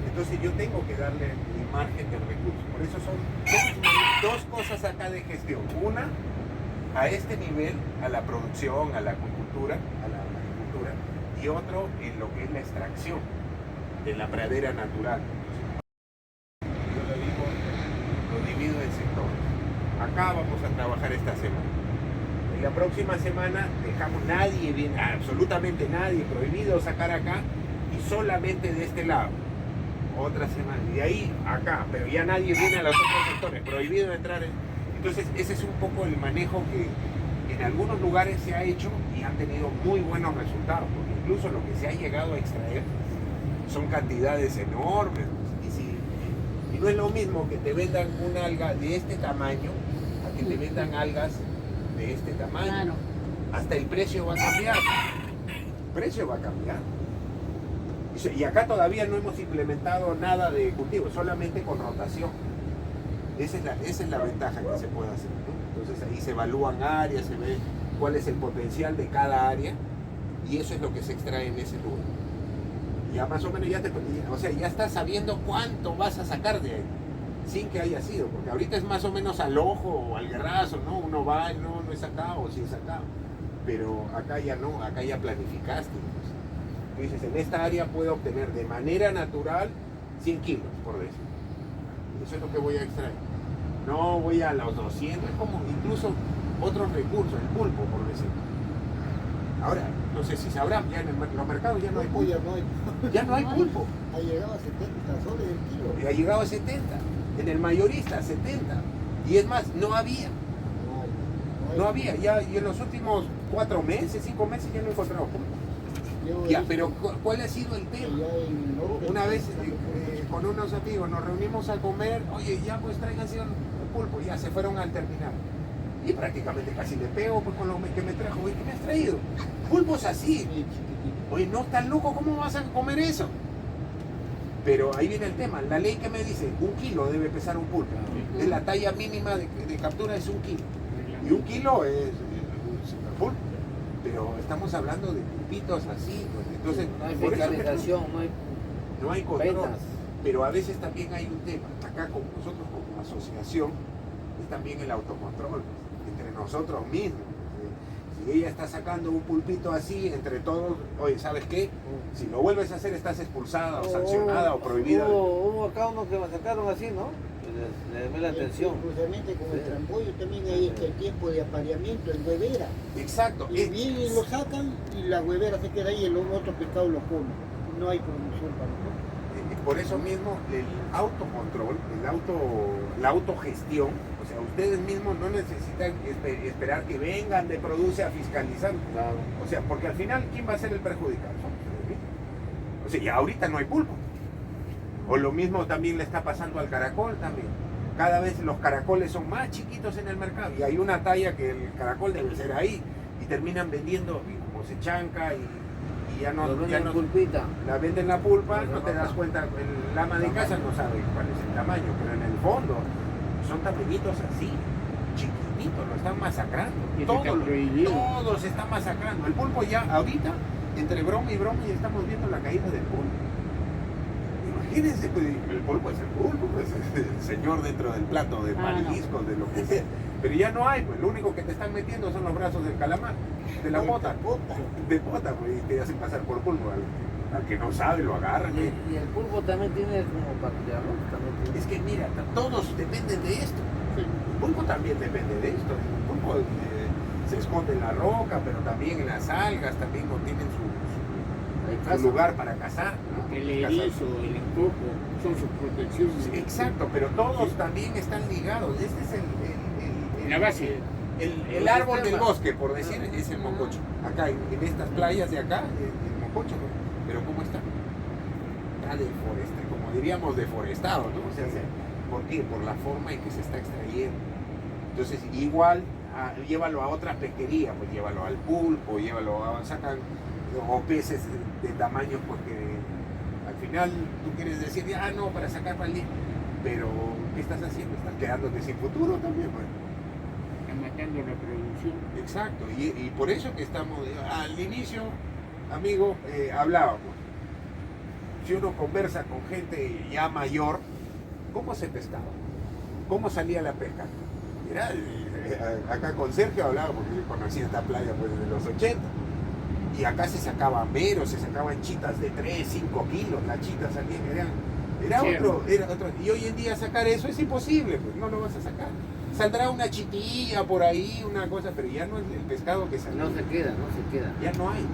Entonces yo tengo que darle mi margen del recurso. Por eso son dos cosas acá de gestión. Una, a este nivel, a la producción, a la acuicultura, a la agricultura, y otro en lo que es la extracción de la pradera natural. Yo lo divido en sectores. Acá vamos a trabajar esta semana. En la próxima semana dejamos nadie viene, absolutamente nadie, prohibido sacar acá y solamente de este lado. Otra semana, y de ahí acá, pero ya nadie viene a los otros sectores, prohibido entrar. Entonces ese es un poco el manejo que en algunos lugares se ha hecho y han tenido muy buenos resultados, porque incluso lo que se ha llegado a extraer son cantidades enormes. Y no es lo mismo que te vendan una alga de este tamaño a que te vendan algas de este tamaño. Claro. Hasta el precio va a cambiar. El precio va a cambiar. Y acá todavía no hemos implementado nada de cultivo, solamente con rotación. Esa es la ventaja que se puede hacer, ¿no? Entonces ahí se evalúan áreas, se ve cuál es el potencial de cada área y eso es lo que se extrae en ese lugar. Ya más o menos ya estás sabiendo cuánto vas a sacar de ahí, sin que haya sido, porque ahorita es más o menos al ojo o al guerrazo, ¿no? Uno va y no es acá o sí es acá, pero acá ya no, acá ya planificaste. Tú dices, en esta área puedo obtener de manera natural 100 kilos, por decir. Eso es lo que voy a extraer. No voy a los 200, es como incluso otros recursos, el pulpo, por decir. Ahora, no sé si sabrán, ya en los mercados ya no hay pulpo. Ya no hay pulpo. Ha llegado a 70 soles el kilo. Y ha llegado a 70. En el mayorista, 70. Y es más, no había. No había. Ya, y en los últimos 4 meses, 5 meses ya no he encontrado pulpo. Ya, pero ¿cuál ha sido el tema? Una vez con unos amigos nos reunimos a comer, oye, ya pues tráiganse un pulpo, ya se fueron al terminal. Y prácticamente casi le pego pues, con lo que me trajo. Oye, ¿qué me has traído? Pulpos así. Oye, no estás loco, ¿cómo vas a comer eso? Pero ahí viene el tema, la ley que me dice, 1 kilo debe pesar un pulpo. Es la talla mínima de captura es 1 kilo. Y 1 kilo es un pulpo. Pero estamos hablando de pulpitos así, pues. Entonces No hay por eso fiscalización, no hay control. ventas. Pero a veces también hay un tema, acá con nosotros como asociación, es también el autocontrol, entre nosotros mismos. Si ella está sacando un pulpito así, entre todos, oye, ¿sabes qué? Si lo vuelves a hacer estás expulsada o sancionada o prohibida. Hubo acá uno que me sacaron así, ¿no? Le llamé la atención. Cruzamiento con el trambollo también hay este tiempo de apareamiento en huevera. Exacto. Y vienen, lo sacan y la huevera se queda ahí y el otro pescado lo come. No hay promoción para nosotros. Por eso mismo el autocontrol, la autogestión, o sea, ustedes mismos no necesitan esperar que vengan de Produce a fiscalizar. Claro. O sea, porque al final, ¿quién va a ser el perjudicado? Son ustedes mismos. O sea, y ahorita no hay pulpo. O lo mismo también le está pasando al caracol también. Cada vez los caracoles son más chiquitos en el mercado y hay una talla que el caracol debe ser ahí y terminan vendiendo y como se chanca y ya no pulpita. la venden la pulpa, no te das cuenta, el ama de casa no sabe cuál es el tamaño, pero en el fondo son tamañitos así, chiquititos, lo están masacrando. Todos se están masacrando. El pulpo ya ahorita, entre broma y broma, ya estamos viendo la caída del pulpo. Imagínense, pues, el pulpo es el pulpo, pues, es el señor dentro del plato de mariscos, de lo que sea. Pero ya no hay, pues lo único que te están metiendo son los brazos del calamar, de la pota, pues, y te hacen pasar por pulpo. Al que no sabe lo agarran. Y el pulpo también tiene como bacteria, ¿no? También tiene. Es que mira, todos dependen de esto. El pulpo también depende de esto. El pulpo se esconde en la roca, pero también en las algas, también tienen su lugar para cazar, ¿no? El erizo, el encoco, son sus protecciones. Sí, exacto, pero todos también están ligados. Este es La base. el árbol del bosque, por decir, es el mococho. Acá, en estas playas de acá, el mococho, ¿no? Pero ¿cómo está? Está deforestado, como diríamos, deforestado, ¿no? O sea, ¿por qué? Por la forma en que se está extrayendo. Entonces, igual, llévalo a otra pesquería, pues llévalo al pulpo, sacan o peces de tamaños pues que al final tú quieres decir, ah, no, para sacar para el día, pero ¿qué estás haciendo? Estás quedándote sin futuro también, pues. Están matando la producción. Exacto, y por eso que estamos, al inicio, amigo, hablábamos, si uno conversa con gente ya mayor, ¿cómo se pescaba? ¿Cómo salía la pesca? Mira, acá con Sergio hablaba, porque yo conocí esta playa pues desde los 80, y acá se sacaban meros, se sacaban chitas de 3, 5 kilos, las chitas salían, era otro, y hoy en día sacar eso es imposible, pues no lo vas a sacar. Saldrá una chitilla por ahí, una cosa, pero ya no es el pescado que salió. No se queda. Ya no hay.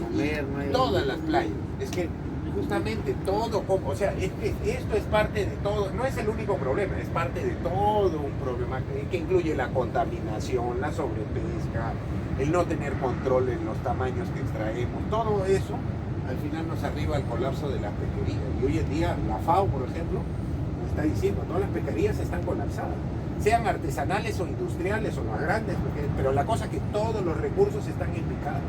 Comer, no hay. Todas las playas. Es que justamente todo, o sea, es que esto es parte de todo, no es el único problema, es parte de todo un problema que incluye la contaminación, la sobrepesca, el no tener control en los tamaños que extraemos, todo eso al final nos arriba al colapso de las pesquerías. Y hoy en día la FAO, por ejemplo, nos está diciendo, todas las pesquerías están colapsadas, sean artesanales o industriales o las grandes, pero la cosa es que todos los recursos están en picado.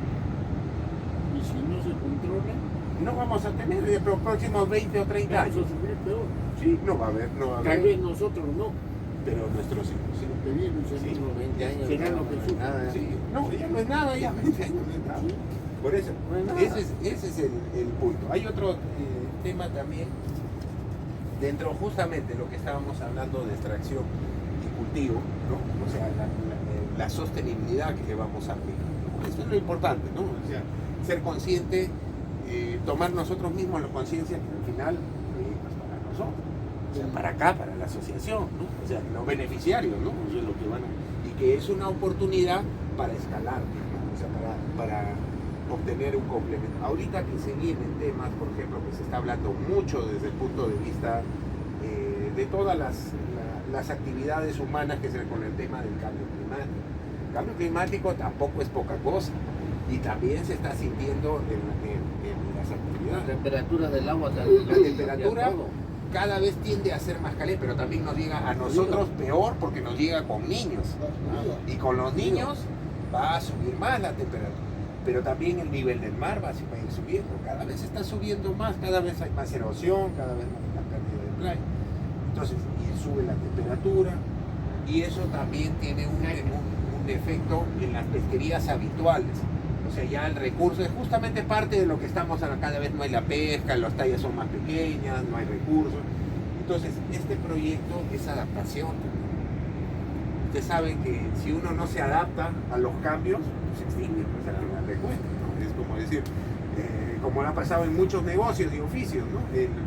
Y si no se controla, No vamos a tener en los próximos 20 o 30 años. eso sería peor. Sí, no va a haber. Tal vez nosotros no, Pero nuestros hijos sí. los que vienen Sí. Unos 20 años. será ya lo no que hay sufre. nada. Sí, no, ya no es nada, ya 20 años no es nada. Por eso, No es nada. ese es el punto. Hay otro tema también, dentro justamente de lo que estábamos hablando de extracción y cultivo, ¿no? O sea, la sostenibilidad que le vamos a aplicar, ¿no? Eso es lo importante, ¿no? O sea, ser consciente, tomar nosotros mismos la conciencia que al final es para nosotros. O sea, para acá, para la asociación, ¿no? O sea, los beneficiarios, ¿no? Eso es lo que van a... Y que es una oportunidad para escalar, ¿no? O sea, para obtener un complemento. Ahorita que se vienen temas, por ejemplo, que se está hablando mucho desde el punto de vista de todas las actividades humanas que se con el tema del cambio climático. El cambio climático tampoco es poca cosa y también se está sintiendo en las Las actividades. temperaturas del agua La temperatura cada vez tiende a ser más caliente, pero también nos llega a nosotros peor porque nos llega con niños. Y con los niños va a subir más la temperatura. Pero también el nivel del mar va a ir subiendo. Cada vez está subiendo más, cada vez hay más erosión, cada vez más pérdida de playa. Entonces, y sube la temperatura. Y eso también tiene un efecto en las pesquerías habituales. O sea, ya el recurso es justamente parte de lo que estamos ahora. Cada vez no hay la pesca, las tallas son más pequeñas, no hay recursos. Entonces, este proyecto es adaptación. Ustedes saben que si uno no se adapta a los cambios, se extingue, pues al final de cuentas, ¿no? Es como decir, como ha pasado en muchos negocios y oficios, ¿no?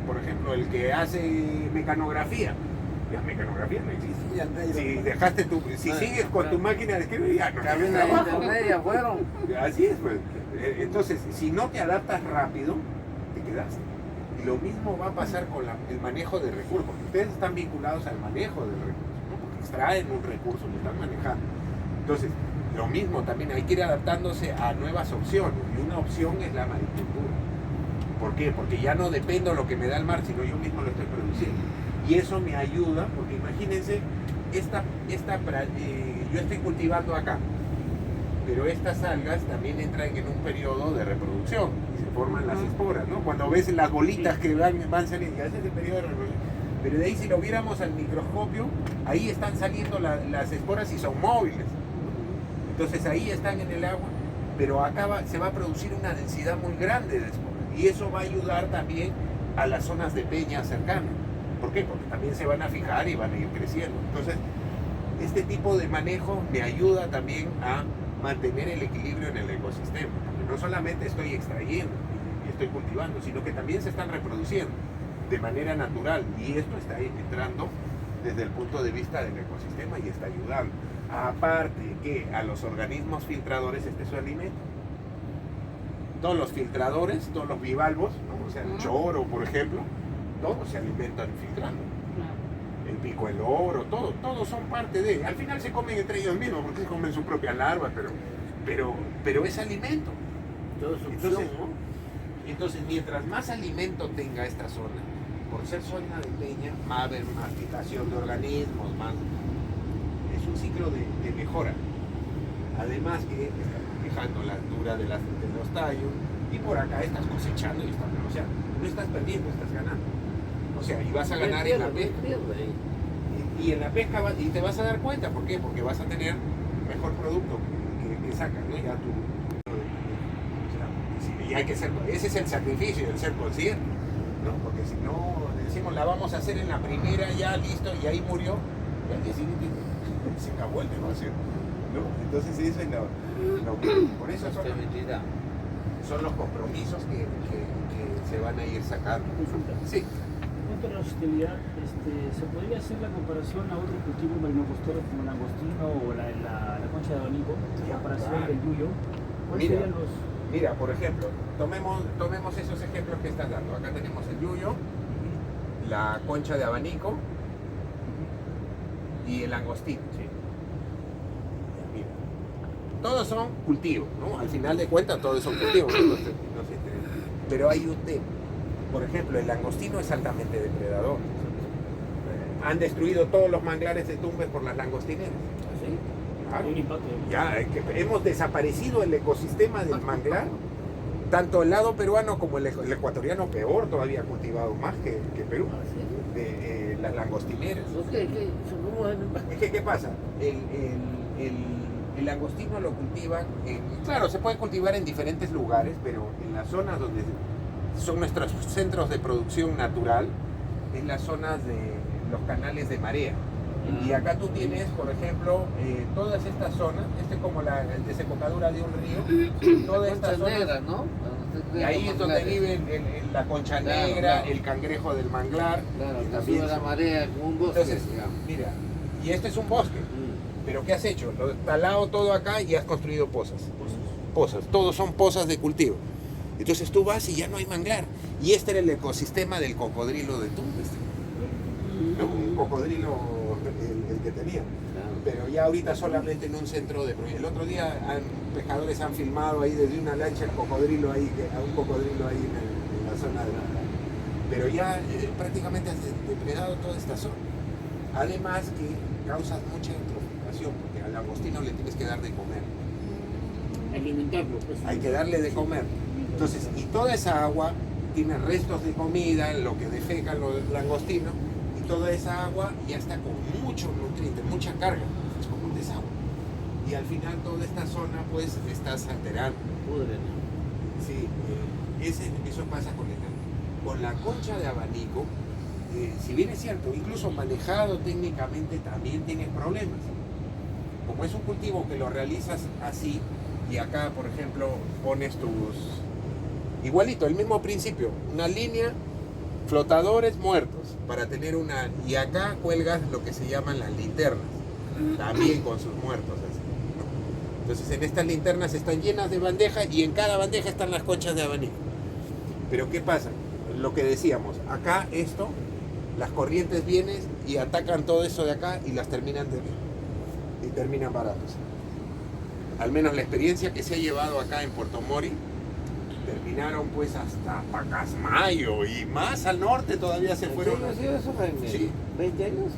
Por ejemplo, el que hace mecanografía. La mecanografía no existe. Si sigues con tu máquina de escribir, ya no tienes trabajo. ya fueron. Así es, pues. Entonces, si no te adaptas rápido, te quedaste. Y lo mismo va a pasar con el manejo de recursos, porque ustedes están vinculados al manejo del recurso, ¿no? Porque extraen un recurso, lo están manejando. Entonces, lo mismo también hay que ir adaptándose a nuevas opciones. Y una opción es la maricultura. ¿Por qué? Porque ya no dependo de lo que me da el mar, sino yo mismo lo estoy produciendo. Y eso me ayuda, porque imagínense, yo estoy cultivando acá, pero estas algas también entran en un periodo de reproducción y se forman las esporas, ¿no? Cuando ves las bolitas que van saliendo, ese es el periodo de reproducción. Pero de ahí si lo viéramos al microscopio, ahí están saliendo las esporas y son móviles. Entonces ahí están en el agua, pero acá se va a producir una densidad muy grande de esporas. Y eso va a ayudar también a las zonas de peña cercanas. ¿Por qué? Porque también se van a fijar y van a ir creciendo. Entonces, este tipo de manejo me ayuda también a mantener el equilibrio en el ecosistema. Porque no solamente estoy extrayendo y estoy cultivando, sino que también se están reproduciendo de manera natural. Y esto está entrando desde el punto de vista del ecosistema y está ayudando. Aparte que a los organismos filtradores este es su alimento. Todos los filtradores, todos los bivalvos, ¿no? O sea, el choro, por ejemplo, todos se alimentan filtrando. El pico del oro, todos son parte de. Al final se comen entre ellos mismos porque se comen su propia larva, pero es alimento. Todo es Entonces, opción, ¿no? entonces, mientras más alimento tenga esta zona, por ser zona de peña, va a haber más fijación de organismos, más. Es un ciclo de mejora. Además que manejando la altura de los tallos, y por acá estás cosechando y estás, o sea, no estás perdiendo, estás ganando. O sea, y vas a ganar en la pesca. Y en la pesca y te vas a dar cuenta, ¿por qué? Porque vas a tener mejor producto que sacas, ¿no? Ya tú, o sea, y hay que ser, ese es el sacrificio, el ser consciente, ¿no? Porque si no decimos la vamos a hacer en la primera, ya listo, y ahí murió, y al día siguiente se acabó el negocio, ¿no? Entonces eso es por eso son los compromisos que se van a ir sacando. Consulta. Sí. En cuanto a la sostenibilidad, ¿se podría hacer la comparación a otros cultivos marinocosteros como el langostino o la concha de abanico, en comparación del yuyo? ¿Cuáles serían los...? Mira, por ejemplo, tomemos esos ejemplos que estás dando. Acá tenemos el yuyo, la concha de abanico y el langostino. Sí. Mira, todos son cultivos, ¿no? Al final de cuentas todos son cultivos. Pero hay un tema. Por ejemplo, el langostino es altamente depredador. Han destruido todos los manglares de Tumbes por las langostineras. ¿Sí? Claro. Hay un impacto. Ya, hemos desaparecido el ecosistema del manglar, tanto el lado peruano como el ecuatoriano, peor todavía, cultivado más que Perú, de las langostineras. Es que, ¿qué pasa? El langostino lo cultivan, claro, se puede cultivar en diferentes lugares, pero en las zonas donde son nuestros centros de producción natural, en las zonas de los canales de marea. Y acá tú tienes, por ejemplo, todas estas zonas, este es como la desembocadura de un río, todas estas zonas, negra, ¿no? y ahí es donde vive la concha negra, el cangrejo del manglar, Claro, y que también sube la marea como un bosque, entonces, digamos. mira, y este es un bosque, pero ¿qué has hecho? Lo has talado todo acá y has construido pozas, todos son pozas de cultivo. Entonces tú vas y ya no hay manglar. Y este era el ecosistema del cocodrilo de Tumbes, ¿no? Un cocodrilo el que tenía. Pero ya ahorita solamente en un centro de... El otro día pescadores han filmado ahí desde una lancha el cocodrilo ahí, a un cocodrilo ahí en la zona de... Pero ya prácticamente has depredado toda esta zona. Además que causas mucha eutrofización, porque al langostino le tienes que dar de comer. Alimentarlo, pues. Hay que darle de comer. Entonces, y toda esa agua tiene restos de comida, lo que defecan los langostinos, y toda esa agua ya está con muchos nutrientes, mucha carga, es como un desagüe. Y al final toda esta zona pues estás alterando. Sí, eso pasa con la concha de abanico, si bien es cierto, incluso manejado técnicamente también tienes problemas. Como es un cultivo que lo realizas así, y acá por ejemplo pones igualito, el mismo principio, una línea, flotadores muertos, para tener y acá cuelgas lo que se llaman las linternas, también con sus muertos así. Entonces en estas linternas están llenas de bandejas y en cada bandeja están las conchas de abanico. Pero ¿qué pasa? Lo que decíamos, acá las corrientes vienen y atacan todo eso de acá y las terminan baratos. Al menos la experiencia que se ha llevado acá en Puerto Mori, terminaron pues hasta Pacasmayo y más al norte todavía se fueron. ¿Sí, eso, Jaime? Sí. 20 años,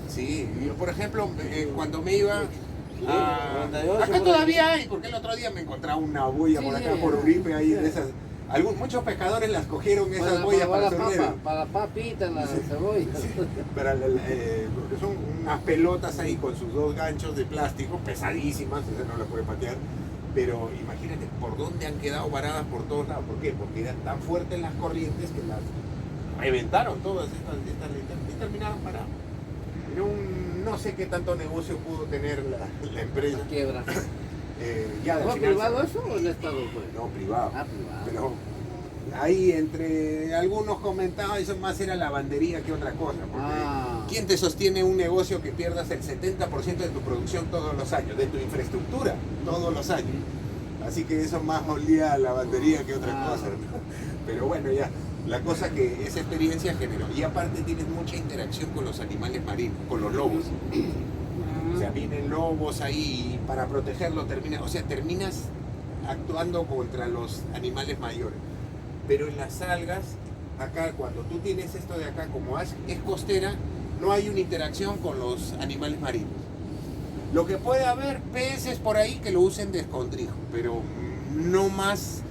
Sí, yo por ejemplo, cuando me iba a... 98, Acá todavía hay, porque el otro día me encontraba una boya por acá, por Uribe, ahí de esas... Muchos pescadores las cogieron esas boyas para su riego. Para la papita, la cebolla. Sí, porque son unas pelotas ahí con sus dos ganchos de plástico, pesadísimas, esa no la puede patear. Pero imagínate por dónde han quedado varadas por todos lados. ¿Por qué? Porque eran tan fuertes las corrientes que las reventaron todas estas linternas y terminaron paradas. Era no sé qué tanto negocio pudo tener la empresa. Quiebra. Ya ¿Fue privado eso o el Estado fue? No, privado. Ah, privado. Pero ahí entre algunos comentaban, eso más era lavandería que otra cosa. Porque ¿quién te sostiene un negocio que pierdas el 70% de tu producción todos los años, de tu infraestructura todos los años? Así que eso más olía a lavandería que otra cosa, ¿no? Pero bueno, ya, la cosa que esa experiencia generó. Y aparte tienes mucha interacción con los animales marinos, con los lobos. O sea, vienen lobos ahí y para protegerlo terminas actuando contra los animales mayores. Pero en las algas, acá cuando tú tienes esto de acá, como es costera, no hay una interacción con los animales marinos. Lo que puede haber peces por ahí que lo usen de escondrijo, pero no más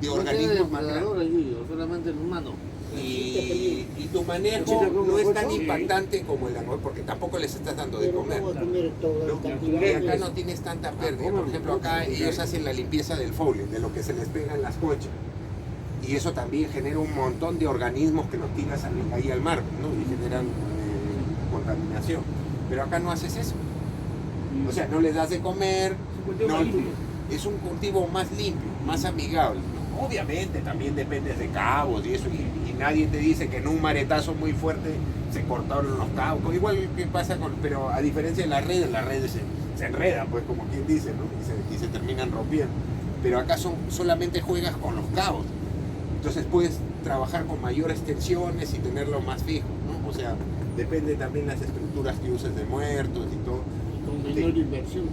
de No tiene organismos más depredador grandes. allí, solamente el humano. Y tu manejo no es tan impactante como el langostino, porque tampoco les estás dando de Pero comer. ¿cómo va a comer toda ¿No? la cantidad Y acá de- no tienes tanta pérdida. Por ejemplo, acá ellos hacen la limpieza del folio, de lo que se les pega en las conchas. Y eso también genera un montón de organismos que los tiras ahí al mar, ¿no? Y generan contaminación. Pero acá no haces eso. O sea, no les das de comer. No, es un cultivo más limpio, más amigable. ¿No? Obviamente también depende de cabos y eso. Y nadie te dice que en un maretazo muy fuerte se cortaron los cabos. Igual que pasa con. Pero a diferencia de las redes se enredan, pues, como quien dice, ¿no? Y se terminan rompiendo. Pero acá solamente juegas con los cabos. Entonces puedes trabajar con mayores tensiones y tenerlo más fijo, ¿no? O sea, depende también las estructuras que uses de muertos y todo. Con menor inversión.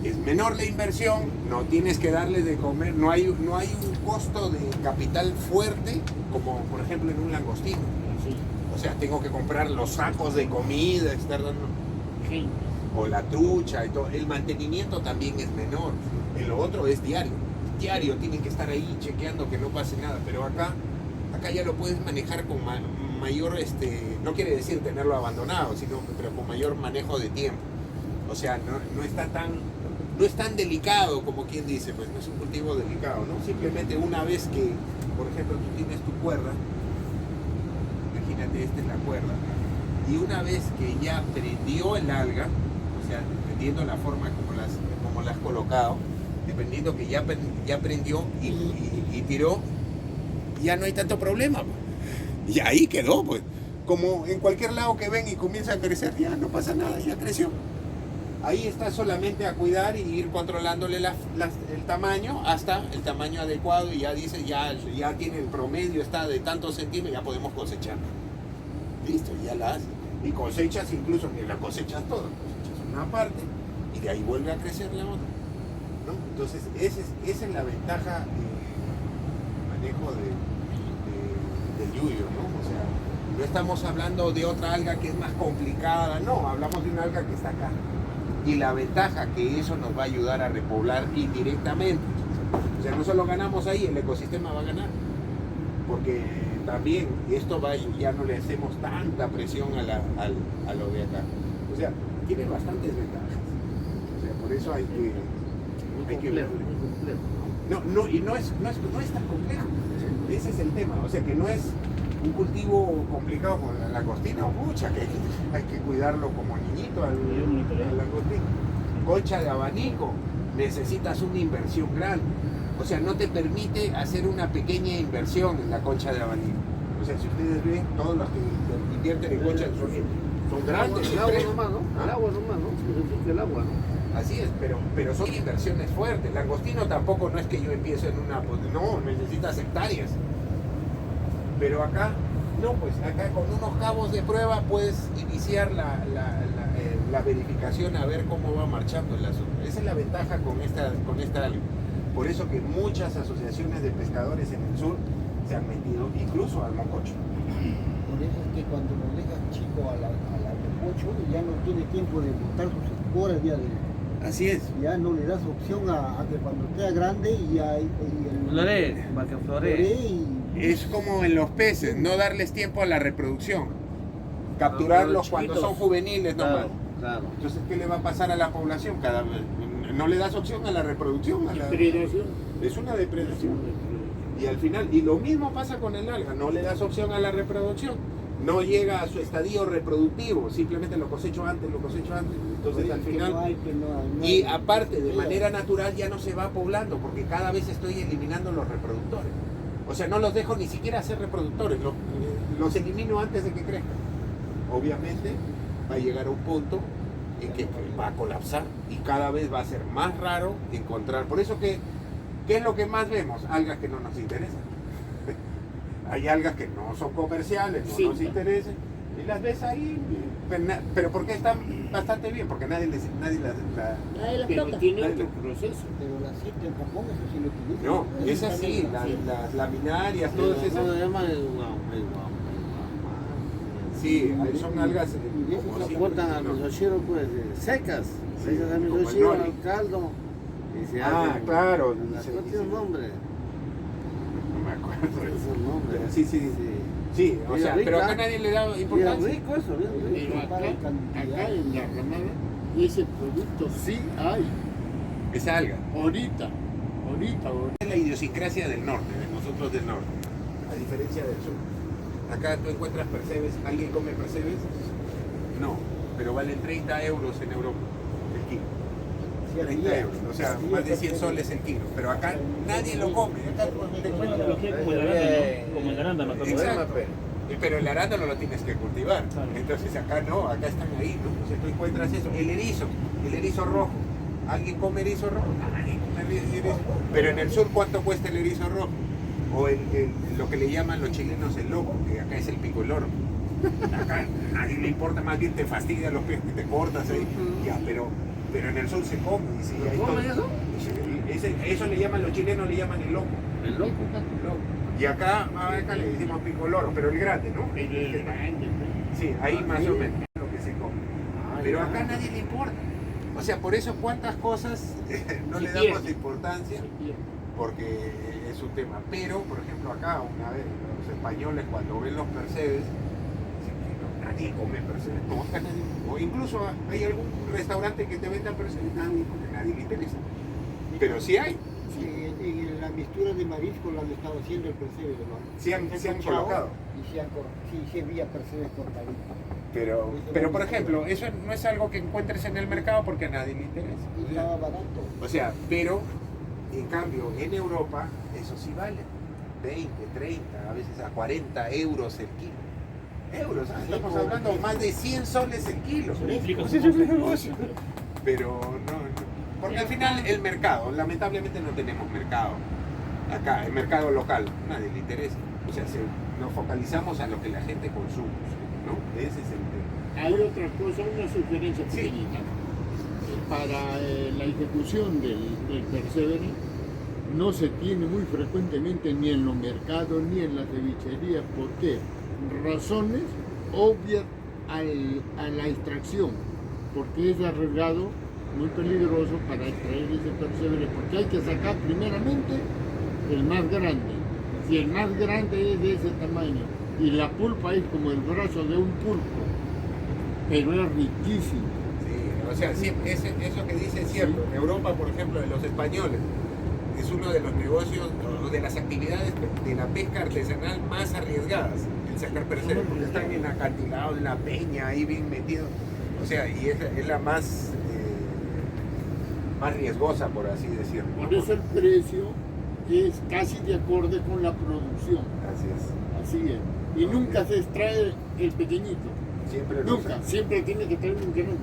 Es menor la inversión, no tienes que darle de comer, no hay un costo de capital fuerte como por ejemplo en un langostino. Así. O sea, tengo que comprar los sacos de comida, estar dando, Sí. o la trucha y todo. El mantenimiento también es menor. El otro es diario. Diario tienen que estar ahí chequeando que no pase nada. Pero acá ya lo puedes manejar con mayor, no quiere decir tenerlo abandonado, pero con mayor manejo de tiempo. O sea, no es tan delicado como quien dice, pues no es un cultivo delicado, ¿no? Simplemente una vez que, por ejemplo, tú tienes tu cuerda, imagínate, esta es la cuerda, y una vez que ya prendió el alga, o sea, dependiendo la forma como la has colocado, dependiendo que ya prendió y tiró, ya no hay tanto problema, pues. Y ahí quedó, pues. Como en cualquier lado que ven y comienza a crecer, ya no pasa nada, ya creció. Ahí está solamente a cuidar y ir controlándole el tamaño hasta el tamaño adecuado y ya dice, ya tiene el promedio, está de tantos centímetros, ya podemos cosechar. Listo, ya la haces. Y cosechas incluso, que la cosechas toda, cosechas una parte y de ahí vuelve a crecer la otra, ¿no? Entonces, esa es la ventaja manejo del yuyo, ¿no? O sea, no estamos hablando de otra alga que es más complicada, no, hablamos de una alga que está acá. Y la ventaja que eso nos va a ayudar a repoblar indirectamente. O sea, no solo ganamos ahí, el ecosistema va a ganar. Porque también esto ya no le hacemos tanta presión a lo de acá. O sea, tiene bastantes ventajas. O sea, por eso hay que verlo. Muy complejo. No, y no es tan complejo. Ese es el tema. O sea, que no es un cultivo complicado como la langostina o mucha, que hay que cuidarlo como niñito al langostino. Concha de abanico, necesitas una inversión grande. O sea, no te permite hacer una pequeña inversión en la concha de abanico. O sea, si ustedes ven, todos los que invierten en concha son grandes. El agua empresas. nomás, ¿no? ¿Ah? El agua nomás, ¿no? Necesita el agua, ¿no? Así es, pero son inversiones fuertes. Langostino tampoco no es que yo empiezo en una... No, necesitas hectáreas. Pero acá, no, pues acá con unos cabos de prueba puedes iniciar la verificación a ver cómo va marchando el asunto. Esa es la ventaja con esta alga. Por eso que muchas asociaciones de pescadores en el sur se han metido incluso al mococho. Por eso es que cuando lo dejas chico a la mococho, ya no tiene tiempo de botar sus esporas, Así es. ya no le das opción a que cuando sea grande Floree, para que floree. floree y Es como en los peces, no darles tiempo a la reproducción. Capturarlos Los cuando chiquitos. son juveniles nomás. Claro, claro. Entonces, ¿qué le va a pasar a la población cada vez? No le das opción a la reproducción. Depredación. Es una depredación. Y al final, y lo mismo pasa con el alga, no le das opción a la reproducción. No llega a su estadio reproductivo, simplemente lo cosecho antes. Entonces al final... Y aparte, de manera natural ya no se va poblando, porque cada vez estoy eliminando los reproductores. O sea, no los dejo ni siquiera hacer reproductores, los elimino antes de que crezcan. Obviamente va a llegar a un punto en que va a colapsar y cada vez va a ser más raro encontrar. Por eso que, ¿qué es lo que más vemos? Algas que no nos interesan. Hay algas que no son comerciales, no Sí. nos interesan, y las ves ahí, pero porque están bastante bien, porque nadie las Nadie las Pero toca. tiene otro proceso. Pero la cinta en Japón, eso sí lo utilizan. no, Ahí es así, también, sí. las laminarias, todas No esas. se llama el guau. Sí, son algas Y eso como se así, Cortan al ¿no? misochiro pues secas. Sí, Secas al como el misochiro, nori. al caldo. Y se Ah, hacen- claro, Las dice- cosas tienen un nombre. No me acuerdo. Es un nombre. Pero sí. Sí, o Bien sea, rica. pero acá nadie le da Bien importancia. rico eso, bien rico. Pero acá en la ramada, ese producto sí hay. Esa alga. Ahorita. Es la idiosincrasia del norte, de nosotros del norte, a diferencia del sur. Acá tú encuentras percebes, ¿alguien come percebes? No, pero valen 30 euros en Europa el kilo. 30 euros, o sea, más de 100 soles el kilo. Pero acá nadie lo come. Acá te Bueno, encuentras- lo que como el arándano, ¿no? Como el arándano también. Exacto. Pero el arándano lo tienes que cultivar. Claro. Entonces acá no, acá están ahí, ¿no? O sea, tú encuentras eso. El erizo rojo. ¿Alguien come erizo rojo? Nadie come erizo. Pero en el sur, ¿cuánto cuesta el erizo rojo? O lo que le llaman los chilenos el loco, que acá es el pico del oro. Acá a nadie le importa, más bien te fastidia los pies que te cortas ahí. Ya, pero en el sur se come. Y sí, hay ¿Comen todo. eso? Eso le llaman, los chilenos le llaman el loco. El loco. Loco. Y acá le decimos pico del oro, pero el grande, ¿no? El grande, Sí, ahí más o menos es lo que se come. Pero acá a nadie le importa. O sea, por eso cuántas cosas no Se le damos pierde. importancia, porque es un tema. Pero, por ejemplo, acá una vez los españoles cuando ven los percebes, dicen que no, nadie come percebes. No, acá nadie. O incluso hay algún restaurante que te venda percebes, nadie, porque a nadie le interesa. Pero sí hay, Sí, en la mistura de marisco lo han estado haciendo el percebe de mar. sí han Escuchado colocado. Y sí había percebes cortaditos. Pero por ejemplo, eso no es algo que encuentres en el mercado porque a nadie le interesa. Y estaba barato. O sea, pero en cambio en Europa eso sí vale 20, 30, a veces a 40 euros el kilo. Euros, ¿ah? Estamos hablando más de 100 soles el kilo. Me explico. Pero no, porque al final el mercado, lamentablemente no tenemos mercado. Acá, el mercado local, nadie le interesa. O sea, nos focalizamos a lo que la gente consume, ¿no? Ese es el tema. Hay otra cosa, una sugerencia Sí. pequeñita. Para la ejecución del persevere no se tiene muy frecuentemente ni en los mercados ni en las cevicherías. ¿Por qué? Razones obvias a la extracción. Porque es arriesgado, muy peligroso para extraer ese persevere. Porque hay que sacar primeramente el más grande. Si el más grande es de ese tamaño y la pulpa es como el brazo de un pulpo, pero es riquísimo. Sí, o sea, sí, eso que dice es cierto. En Europa, por ejemplo, de los españoles, es uno de los negocios o de las actividades de la pesca artesanal más arriesgadas, el sacar percebes, porque están en acantilados, en la peña, ahí bien metidos. O sea, y es la más riesgosa, por así decirlo. Por eso el precio es casi de acorde con la producción. Así es. Así es. Y nunca se extrae el pequeñito. Siempre lo Nunca. usan. Siempre tiene que traer un grande.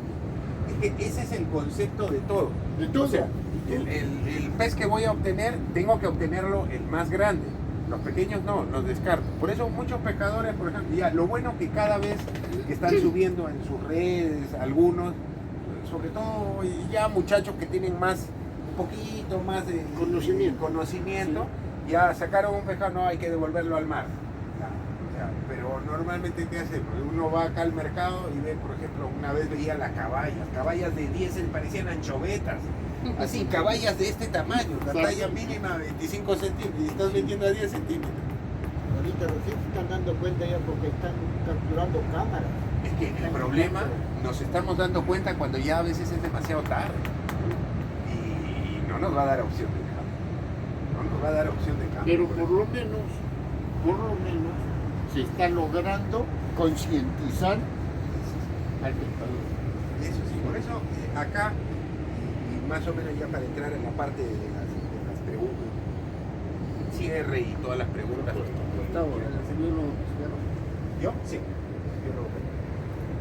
Es que ese es el concepto de todo. De todo. O sea, el pez que voy a obtener, tengo que obtenerlo el más grande. Los pequeños no, los descarto. Por eso muchos pescadores, por ejemplo, ya lo bueno que cada vez están subiendo en sus redes, algunos, sobre todo ya muchachos que tienen un poquito más de conocimiento, ya sacaron un pescado, no hay que devolverlo al mar. Ya, o sea, pero normalmente ¿qué hacemos? Uno va acá al mercado y ve, por ejemplo, una vez veía las caballas de 10 parecían anchovetas. Así, caballas de este tamaño, la talla mínima 25 centímetros y estás vendiendo a 10 centímetros. Ahorita recién se están dando cuenta ya porque están capturando cámaras. Es que el problema nos estamos dando cuenta cuando ya a veces es demasiado tarde y no nos va a dar opción de cambio. No nos va a dar opción de cambio. Pero por lo menos se está logrando concientizar al pescador. Eso sí, por eso acá, y más o menos ya para entrar en la parte de las preguntas, cierre y todas las preguntas. Gustavo, ¿Yo? Sí. Yo lo veo.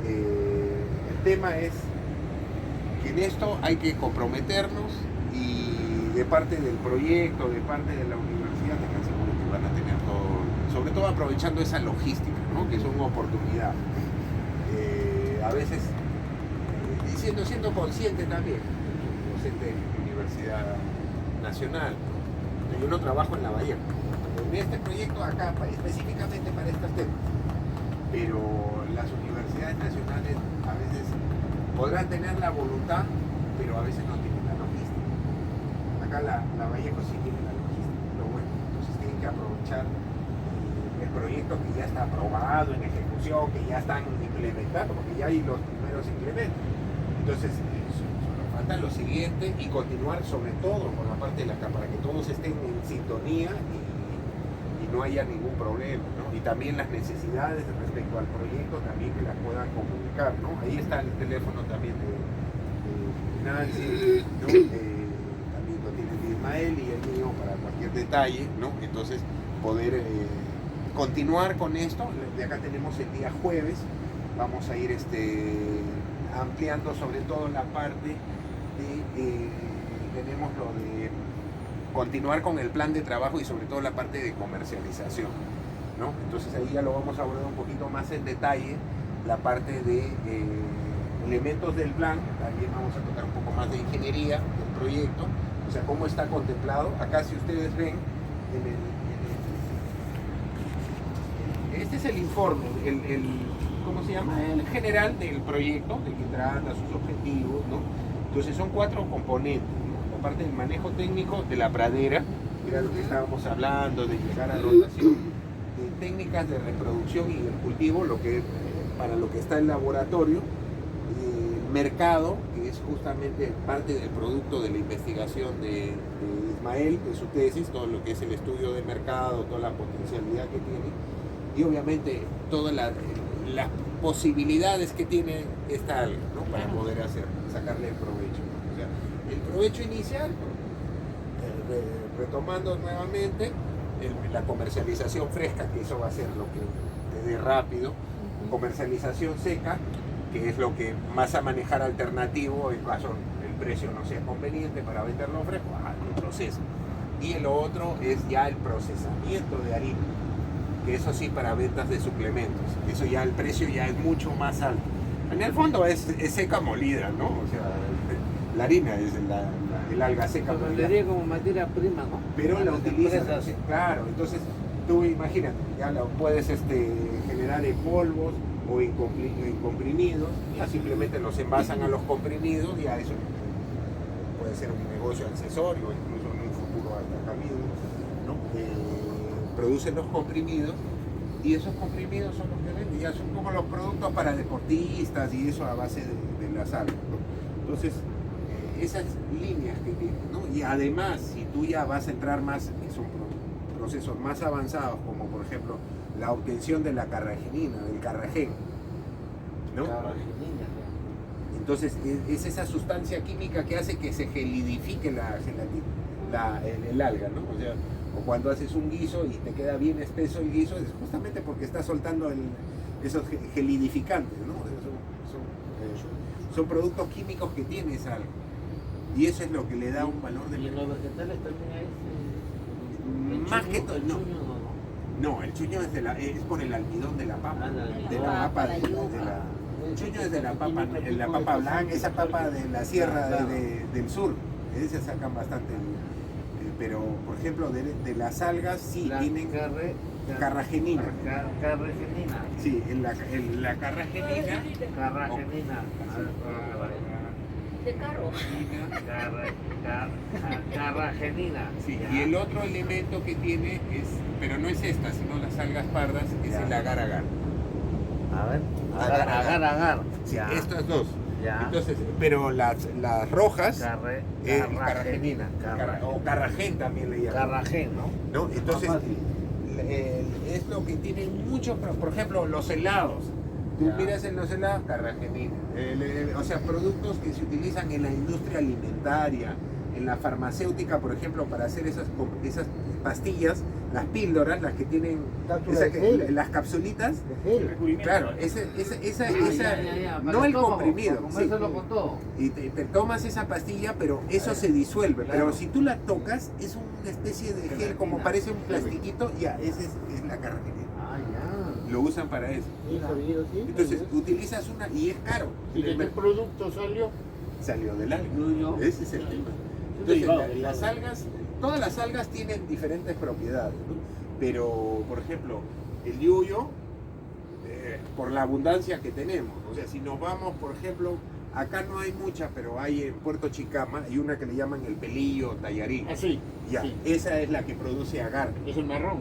El tema es que en esto hay que comprometernos y de parte del proyecto, de parte de la universidad, tengan seguro que van a tener todo, sobre todo aprovechando esa logística, ¿no? Que es una oportunidad. A veces, siendo consciente también, docente de la Universidad Nacional, yo no trabajo en la Bahía. En este proyecto acá, específicamente para estos temas. pero las universidades nacionales a veces podrán tener la voluntad, pero a veces no tienen la logística. Acá la Vallejo sí tiene la logística, lo bueno. Entonces tienen que aprovechar el proyecto que ya está aprobado, en ejecución, que ya están implementando, porque ya hay los primeros implementos. Entonces, solo falta lo siguiente y continuar sobre todo con la parte de la para que todos estén en sintonía y no haya ningún problema, ¿no? Y también las necesidades respecto al proyecto también que las puedan comunicar, ¿no? Ahí está el teléfono también de Nancy, ¿no? También lo tiene el de Ismael y el mío para cualquier detalle, ¿no? Entonces poder continuar con esto. De acá tenemos el día jueves, vamos a ir ampliando sobre todo la parte de, tenemos lo de continuar con el plan de trabajo y sobre todo la parte de comercialización, ¿no? Entonces ahí ya lo vamos a abordar un poquito más en detalle, la parte de elementos del plan, también vamos a tocar un poco más de ingeniería del proyecto, o sea, cómo está contemplado. Acá si ustedes ven, este es el informe, ¿cómo se llama? El general del proyecto, de que trata, sus objetivos, ¿no? Entonces son 4 componentes, ¿no? La parte del manejo técnico de la pradera, que era lo que estábamos hablando, de llegar a rotación, de técnicas de reproducción y del cultivo, para lo que está el laboratorio, mercado, que es justamente parte del producto de la investigación de Ismael, de su tesis, todo lo que es el estudio de mercado, toda la potencialidad que tiene, y obviamente todas las posibilidades que tiene esta alga, ¿no? Para poder sacarle el provecho. O sea, el provecho inicial, retomando nuevamente, la comercialización fresca, que eso va a ser lo que te dé rápido, comercialización seca, que es lo que más a manejar alternativo en caso el precio no sea conveniente para venderlo fresco, el proceso. Y el otro es ya el procesamiento de harina, que eso sí para ventas de suplementos, eso ya el precio ya es mucho más alto. En el fondo es seca molida, ¿no? O sea, la harina es el alga seca Se molida. vendería como materia prima, ¿no? Pero la Las utilizas, empresas. claro, entonces tú imagínate, ya lo puedes generar en polvos o en comprimidos, ya simplemente los envasan a los comprimidos, ya eso puede ser un negocio accesorio, incluso en un futuro hasta camino, ¿no? Producen los comprimidos y esos comprimidos son los que venden, ya son como los productos para deportistas y eso a base de las algas, ¿no? Entonces, esas líneas que tienen, ¿no? Y además, si tú ya vas a entrar más, que son procesos más avanzados, como por ejemplo la obtención de la carragenina, del carragén, ¿no? Carragenina, Entonces es esa sustancia química que hace que se gelidifique el alga, ¿no? O sea, o cuando haces un guiso y te queda bien espeso el guiso, es justamente porque está soltando esos gelidificantes, ¿no? O sea, son productos químicos que tiene esa alga. Y eso es lo que le da un valor de y en los vegetales también hay más que todo, no. chuño, ¿no? No, el chuño es por el almidón de la papa. El almidón. De la papa el chuño es de la papa blanca, esa papa de la sierra del sur. De esa sacan bastante. Pero, por ejemplo, de las algas sí tienen carragenina. Carragenina. Sí, la carragenina. Carragenina. De carro. Carragenina. Sí, y el otro elemento que tiene pero no es esta, sino las algas pardas, es el agar-agar. A ver, agar. Sí, Ya. estas dos. Ya. Entonces, pero las rojas, Carragenina. o carragén también le llaman. Carragén, ¿no? ¿No? Entonces, Más fácil. es lo que tienen muchos, por ejemplo, los helados. Tú Ya. miras en los helados, carragenina. O sea, productos que se utilizan en la industria alimentaria, en la farmacéutica, por ejemplo, para hacer esas pastillas, las píldoras, las que tienen Cápsulas de gel. las capsulitas. De gel. Claro, esa Ya, no el comprimido. Para Sí. comérselo con todo. Y te tomas esa pastilla, pero eso se disuelve. Claro. Pero si tú la tocas, es una especie de gel, como parece un plastiquito, ya, esa es la carragenina. Ah, ya. Lo usan para eso. Sí, sabido, sí. Entonces, utilizas una y es caro. ¿Y de qué producto salió? Salió del alga. Yuyo. Ese es el tema. Entonces, las algas, todas las algas tienen diferentes propiedades, ¿no? Pero, por ejemplo, el yuyo, por la abundancia que tenemos. O sea, si nos vamos, por ejemplo, acá no hay mucha, pero hay en Puerto Chicama, hay una que le llaman el pelillo tallarín. Ah, sí. Ya, Sí. esa es la que produce agar. Es el marrón.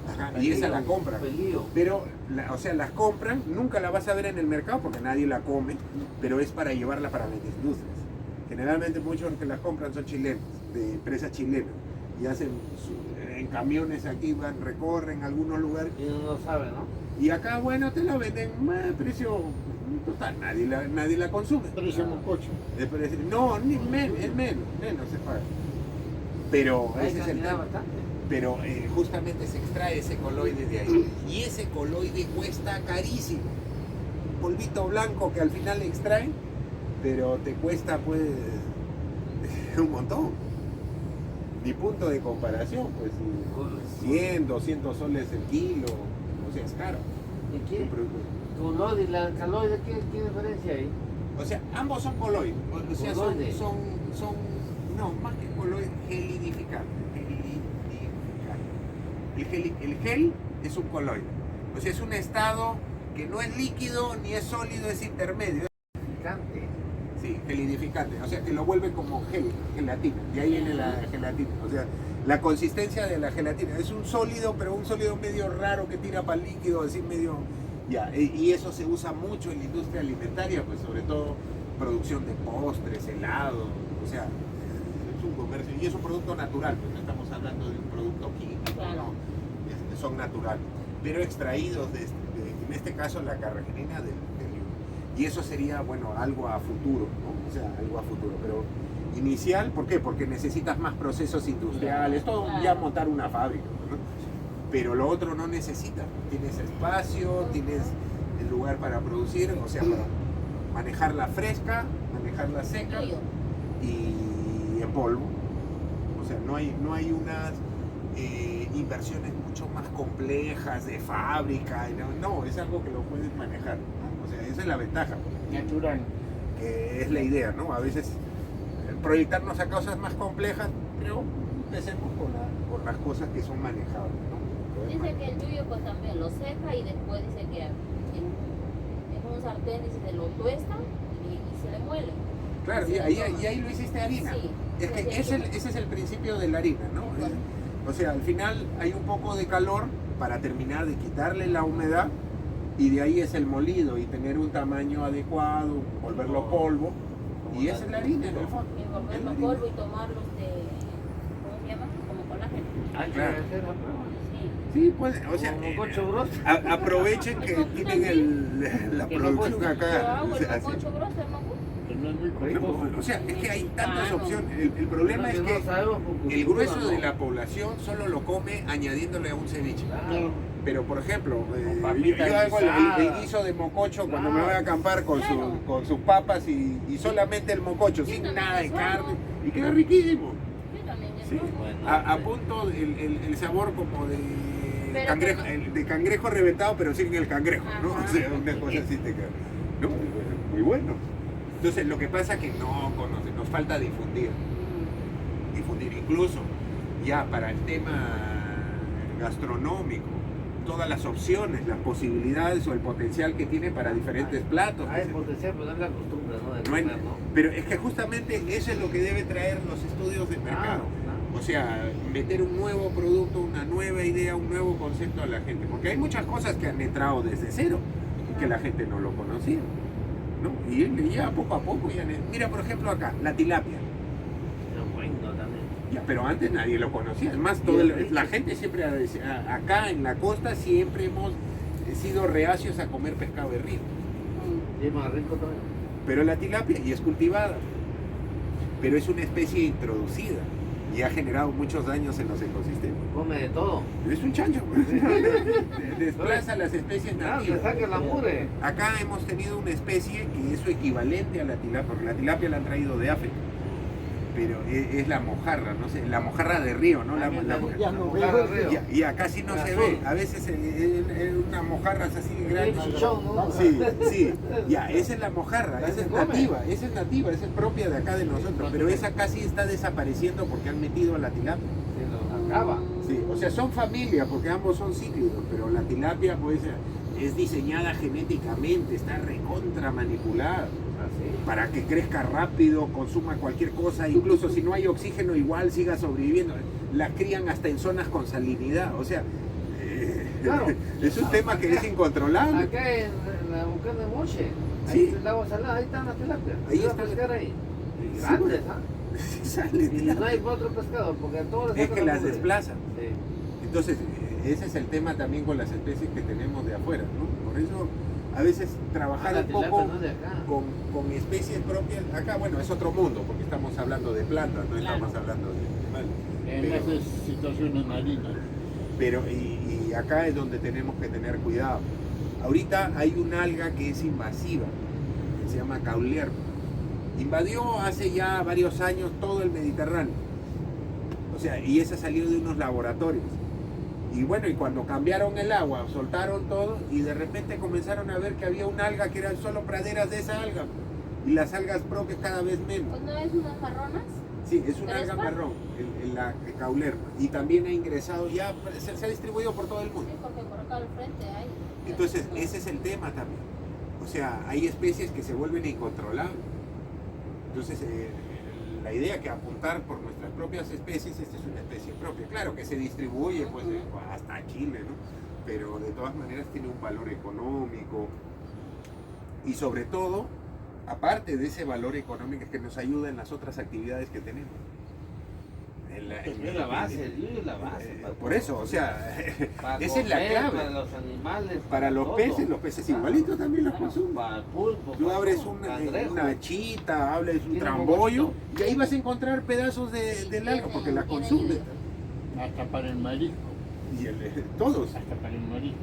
Ajá, y esa la compran. Pelillo. Pero, o sea, las compran, nunca la vas a ver en el mercado porque nadie la come, pero es para llevarla para las industrias. Generalmente muchos que las compran son chilenos, de empresas chilenas, y hacen en camiones aquí, van, recorren algunos lugares, Y uno no sabe, ¿no? y acá, bueno, te la venden a precio total, nadie la consume. Precio mococho. No, ni menos se paga. Pero Hay ese es el cantidad tema. bastante. Pero justamente se extrae ese coloide de ahí. Y ese coloide cuesta carísimo. Polvito blanco que al final le extraen, pero te cuesta pues un montón. Ni punto de comparación, pues 100, 200 soles el kilo, o sea, es caro. ¿Y qué? Un producto. Coloide y la caloide, ¿qué diferencia hay? O sea, ambos son coloides. O sea, Coloide. no, más que coloide, gelidificante. El gel es un coloide. O sea, es un estado que no es líquido ni es sólido, es intermedio. Picante. Sí, gelidificante. O sea, que lo vuelve como gelatina. De ahí viene la gelatina. O sea, la consistencia de la gelatina. Es un sólido, pero un sólido medio raro que tira para el líquido, así medio... Ya, y eso se usa mucho en la industria alimentaria, pues sobre todo producción de postres, helados, o sea, es un comercio, y es un producto natural, pues no estamos hablando de un producto químico, Claro. no, son naturales, pero extraídos en este caso la carragenina del y eso sería, bueno, algo a futuro, ¿no? O sea, algo a futuro, pero inicial, ¿por qué? Porque necesitas más procesos industriales, todo ya montar una fábrica, ¿no? Pero lo otro no necesitas, tienes espacio, tienes el lugar para producir, o sea, para manejarla fresca, manejarla seca y en polvo. O sea, no hay unas inversiones mucho más complejas de fábrica, no, es algo que lo puedes manejar, ¿no? O sea, esa es la ventaja, Natural. que es la idea, ¿no? A veces proyectarnos a cosas más complejas, pero empecemos por las cosas que son manejables, ¿no? Dice que el yuyo pues también lo seca y después dice que en un sartén dice se lo tuesta y se le muele. Claro, y ahí lo hiciste harina. Sí. Es que ese es el principio de la harina, ¿no? O sea, al final hay un poco de calor para terminar de quitarle la humedad y de ahí es el molido y tener un tamaño adecuado, volverlo polvo y esa es la harina en el fondo. Y Es la volverlo harina. polvo y tomarlo ¿cómo se llama? Como colágeno. Hay que Claro. hacer la prueba. Sí. Sí, pues, o sea, Como mococho grosso. aprovechen que tienen la Que producción no Pero acá. hago O el sea, sí. mococho grosso, el moco. Que no es muy No, costoso. o sea, es que hay tantas Ah, no. opciones. El problema es No que sabemos porque el grueso no. de la población solo lo come añadiéndole a un ceviche. Claro. Pero por ejemplo, papita yo hago guisada. el guiso de mococho cuando me Claro. voy a acampar con, Claro. con sus papas y solamente el mococho, Yo sin también nada de eso carne. hago. Y queda riquísimo. Yo también Sí. eso. Bueno, A punto el sabor como de Pero cangrejo, como- de cangrejo reventado, pero sin el cangrejo, ¿no? Ajá. O sea, una cosa así te queda. ¿No? Muy bueno. Entonces lo que pasa es que no conocen, nos falta difundir. Difundir incluso ya para el tema gastronómico, todas las opciones, las posibilidades o el potencial que tiene para diferentes platos. Hay potencial, pero no es la costumbre, ¿no? De No hay- comer, ¿no? pero es que justamente eso es lo que debe traer los estudios de mercado. Claro. O sea, meter un nuevo producto, una nueva idea, un nuevo concepto a la gente. Porque hay muchas cosas que han entrado desde cero y que la gente no lo conocía, ¿no? Y ya poco a poco, mira por ejemplo acá, la tilapia. Pero bueno también. Ya, pero antes nadie lo conocía. Además, la gente siempre, acá en la costa, siempre hemos sido reacios a comer pescado de río. Y es más rico todavía. Pero la tilapia y es cultivada. Pero es una especie introducida y ha generado muchos daños en los ecosistemas. Come de todo. Es un chancho, pues. Desplaza las especies Claro, que nativas. saque la mure. Acá hemos tenido una especie que es su equivalente a la tilapia, porque la tilapia la han traído de África. Pero es la mojarra, no sé, la mojarra de río, ¿no? Ya no Mojarra veo. de río. Y acá sí no se ve, a veces una mojarra es así grande. El chichón, ¿no? Sí, sí, ya, esa es la mojarra, Ya esa se es come. nativa, esa es propia de acá de nosotros, pero esa casi está desapareciendo porque han metido a la tilapia. Se lo acaba. Sí, o sea, son familia porque ambos son cíclidos, pero la tilapia pues es diseñada genéticamente, está recontra manipulada para que crezca rápido, consuma cualquier cosa, incluso si no hay oxígeno igual siga sobreviviendo. La crían hasta en zonas con salinidad, o sea, Claro. es un tema que es incontrolable. Acá en la Bucana de Moche, Sí. ahí el agua salada, ahí están las tilapias. Ahí Ahí a están. pescar ahí. Sí, Grandes, bueno. ¿ah? Sale Y no hay otro pescado, porque a todos les es que sacan la las mugre. desplazan. Sí. Entonces, ese es el tema también con las especies que tenemos de afuera, ¿no? Por eso, a veces trabajar La un tilapia poco no es de acá. con especies propias, acá, bueno, es otro mundo, porque estamos hablando de plantas, no Claro. estamos hablando de animales. En Pero- esas situaciones marinas. Pero, y acá es donde tenemos que tener cuidado. Ahorita hay una alga que es invasiva, que se llama Caulerpa. Invadió hace ya varios años todo el Mediterráneo. O sea, y esa salió de unos laboratorios. Y bueno, y cuando cambiaron el agua, soltaron todo y de repente comenzaron a ver que había una alga que eran solo praderas de esa alga. Y las algas propias cada vez menos. Pues no es unas marronas. Sí, es una ¿Crespa? alga marrón, la Caulerpa. Y también ha ingresado ya, se ha distribuido por todo el mundo. Sí, porque por acá al frente hay. Entonces, ese es el tema también. O sea, hay especies que se vuelven incontrolables. Entonces, la idea que apuntar por nuestras propias especies, esta es una especie propia. Claro que se distribuye pues hasta Chile, ¿no? Pero de todas maneras tiene un valor económico. Y sobre todo, aparte de ese valor económico, que nos ayuda en las otras actividades que tenemos. Es la base, el yuyo es la base. para Por todo. eso, o sea, Para esa es la comer, clave. Para los animales. Para los todo. peces igualitos también los Claro, consumen. para el pulpo. Tú para abres todo, una cangrejo. chita, abres un Tiene trambollo un y ahí vas a encontrar pedazos del alga porque la Tiene consumen. hilo. Hasta para el marisco. Y todos. Hasta para el marisco.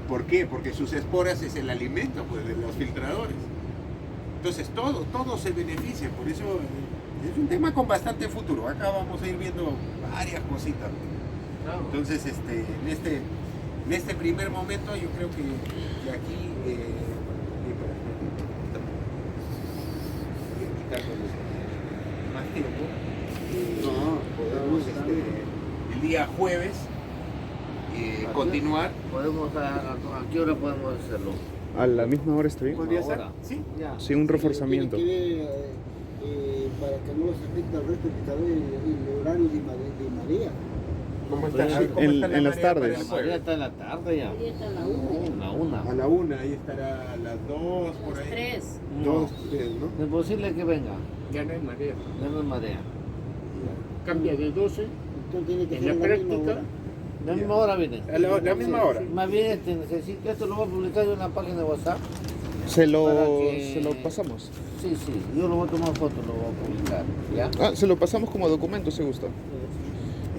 ¿Por qué? Porque sus esporas es el alimento pues, de los filtradores. Entonces todo se beneficia. Por eso es un tema con bastante futuro. Acá vamos a ir viendo varias cositas. Claro. Entonces, en este primer momento yo creo que de aquí quitándonos más tiempo, podemos el día jueves continuar. Podemos, ¿a qué hora podemos hacerlo? ¿A la misma hora está bien? ¿Podría ser? Ahora. Sí. Ya. Sí, un reforzamiento. Tiene que ver, para que no los afecte al resto de pescadores el horario de marea. ¿Cómo está, Sí, cómo en- está la en las marea para tardes. el La jueves? María está en la tarde ya. Ahí está la una. Una. A la 1, ahí estará a las 2 por Las ahí. 3. 2, 3, ¿no? Es posible que venga. Ya no hay marea. Ya no es marea. Cambia de 12. Entonces tiene que En ser la a la misma práctica, hora. La misma hora viene. A la misma hora. Más bien necesito, esto lo voy a publicar en una página de WhatsApp. Se Para lo, que- se lo pasamos. Sí, yo lo voy a tomar foto, lo voy a publicar. ¿Ya? Ah, se lo pasamos como documento, si gusta.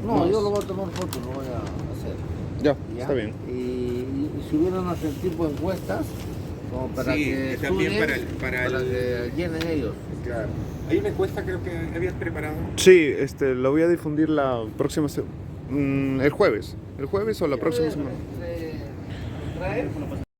No, yo lo voy a tomar foto, lo voy a hacer. Ya, ¿Ya? está bien. Y subieron a hacer tipo encuestas como para Sí, que también estudien, para el- que llenen ellos. Claro. Hay una encuesta creo que habías preparado. Sí, lo voy a difundir la próxima el jueves. ¿El jueves o la próxima semana? Traer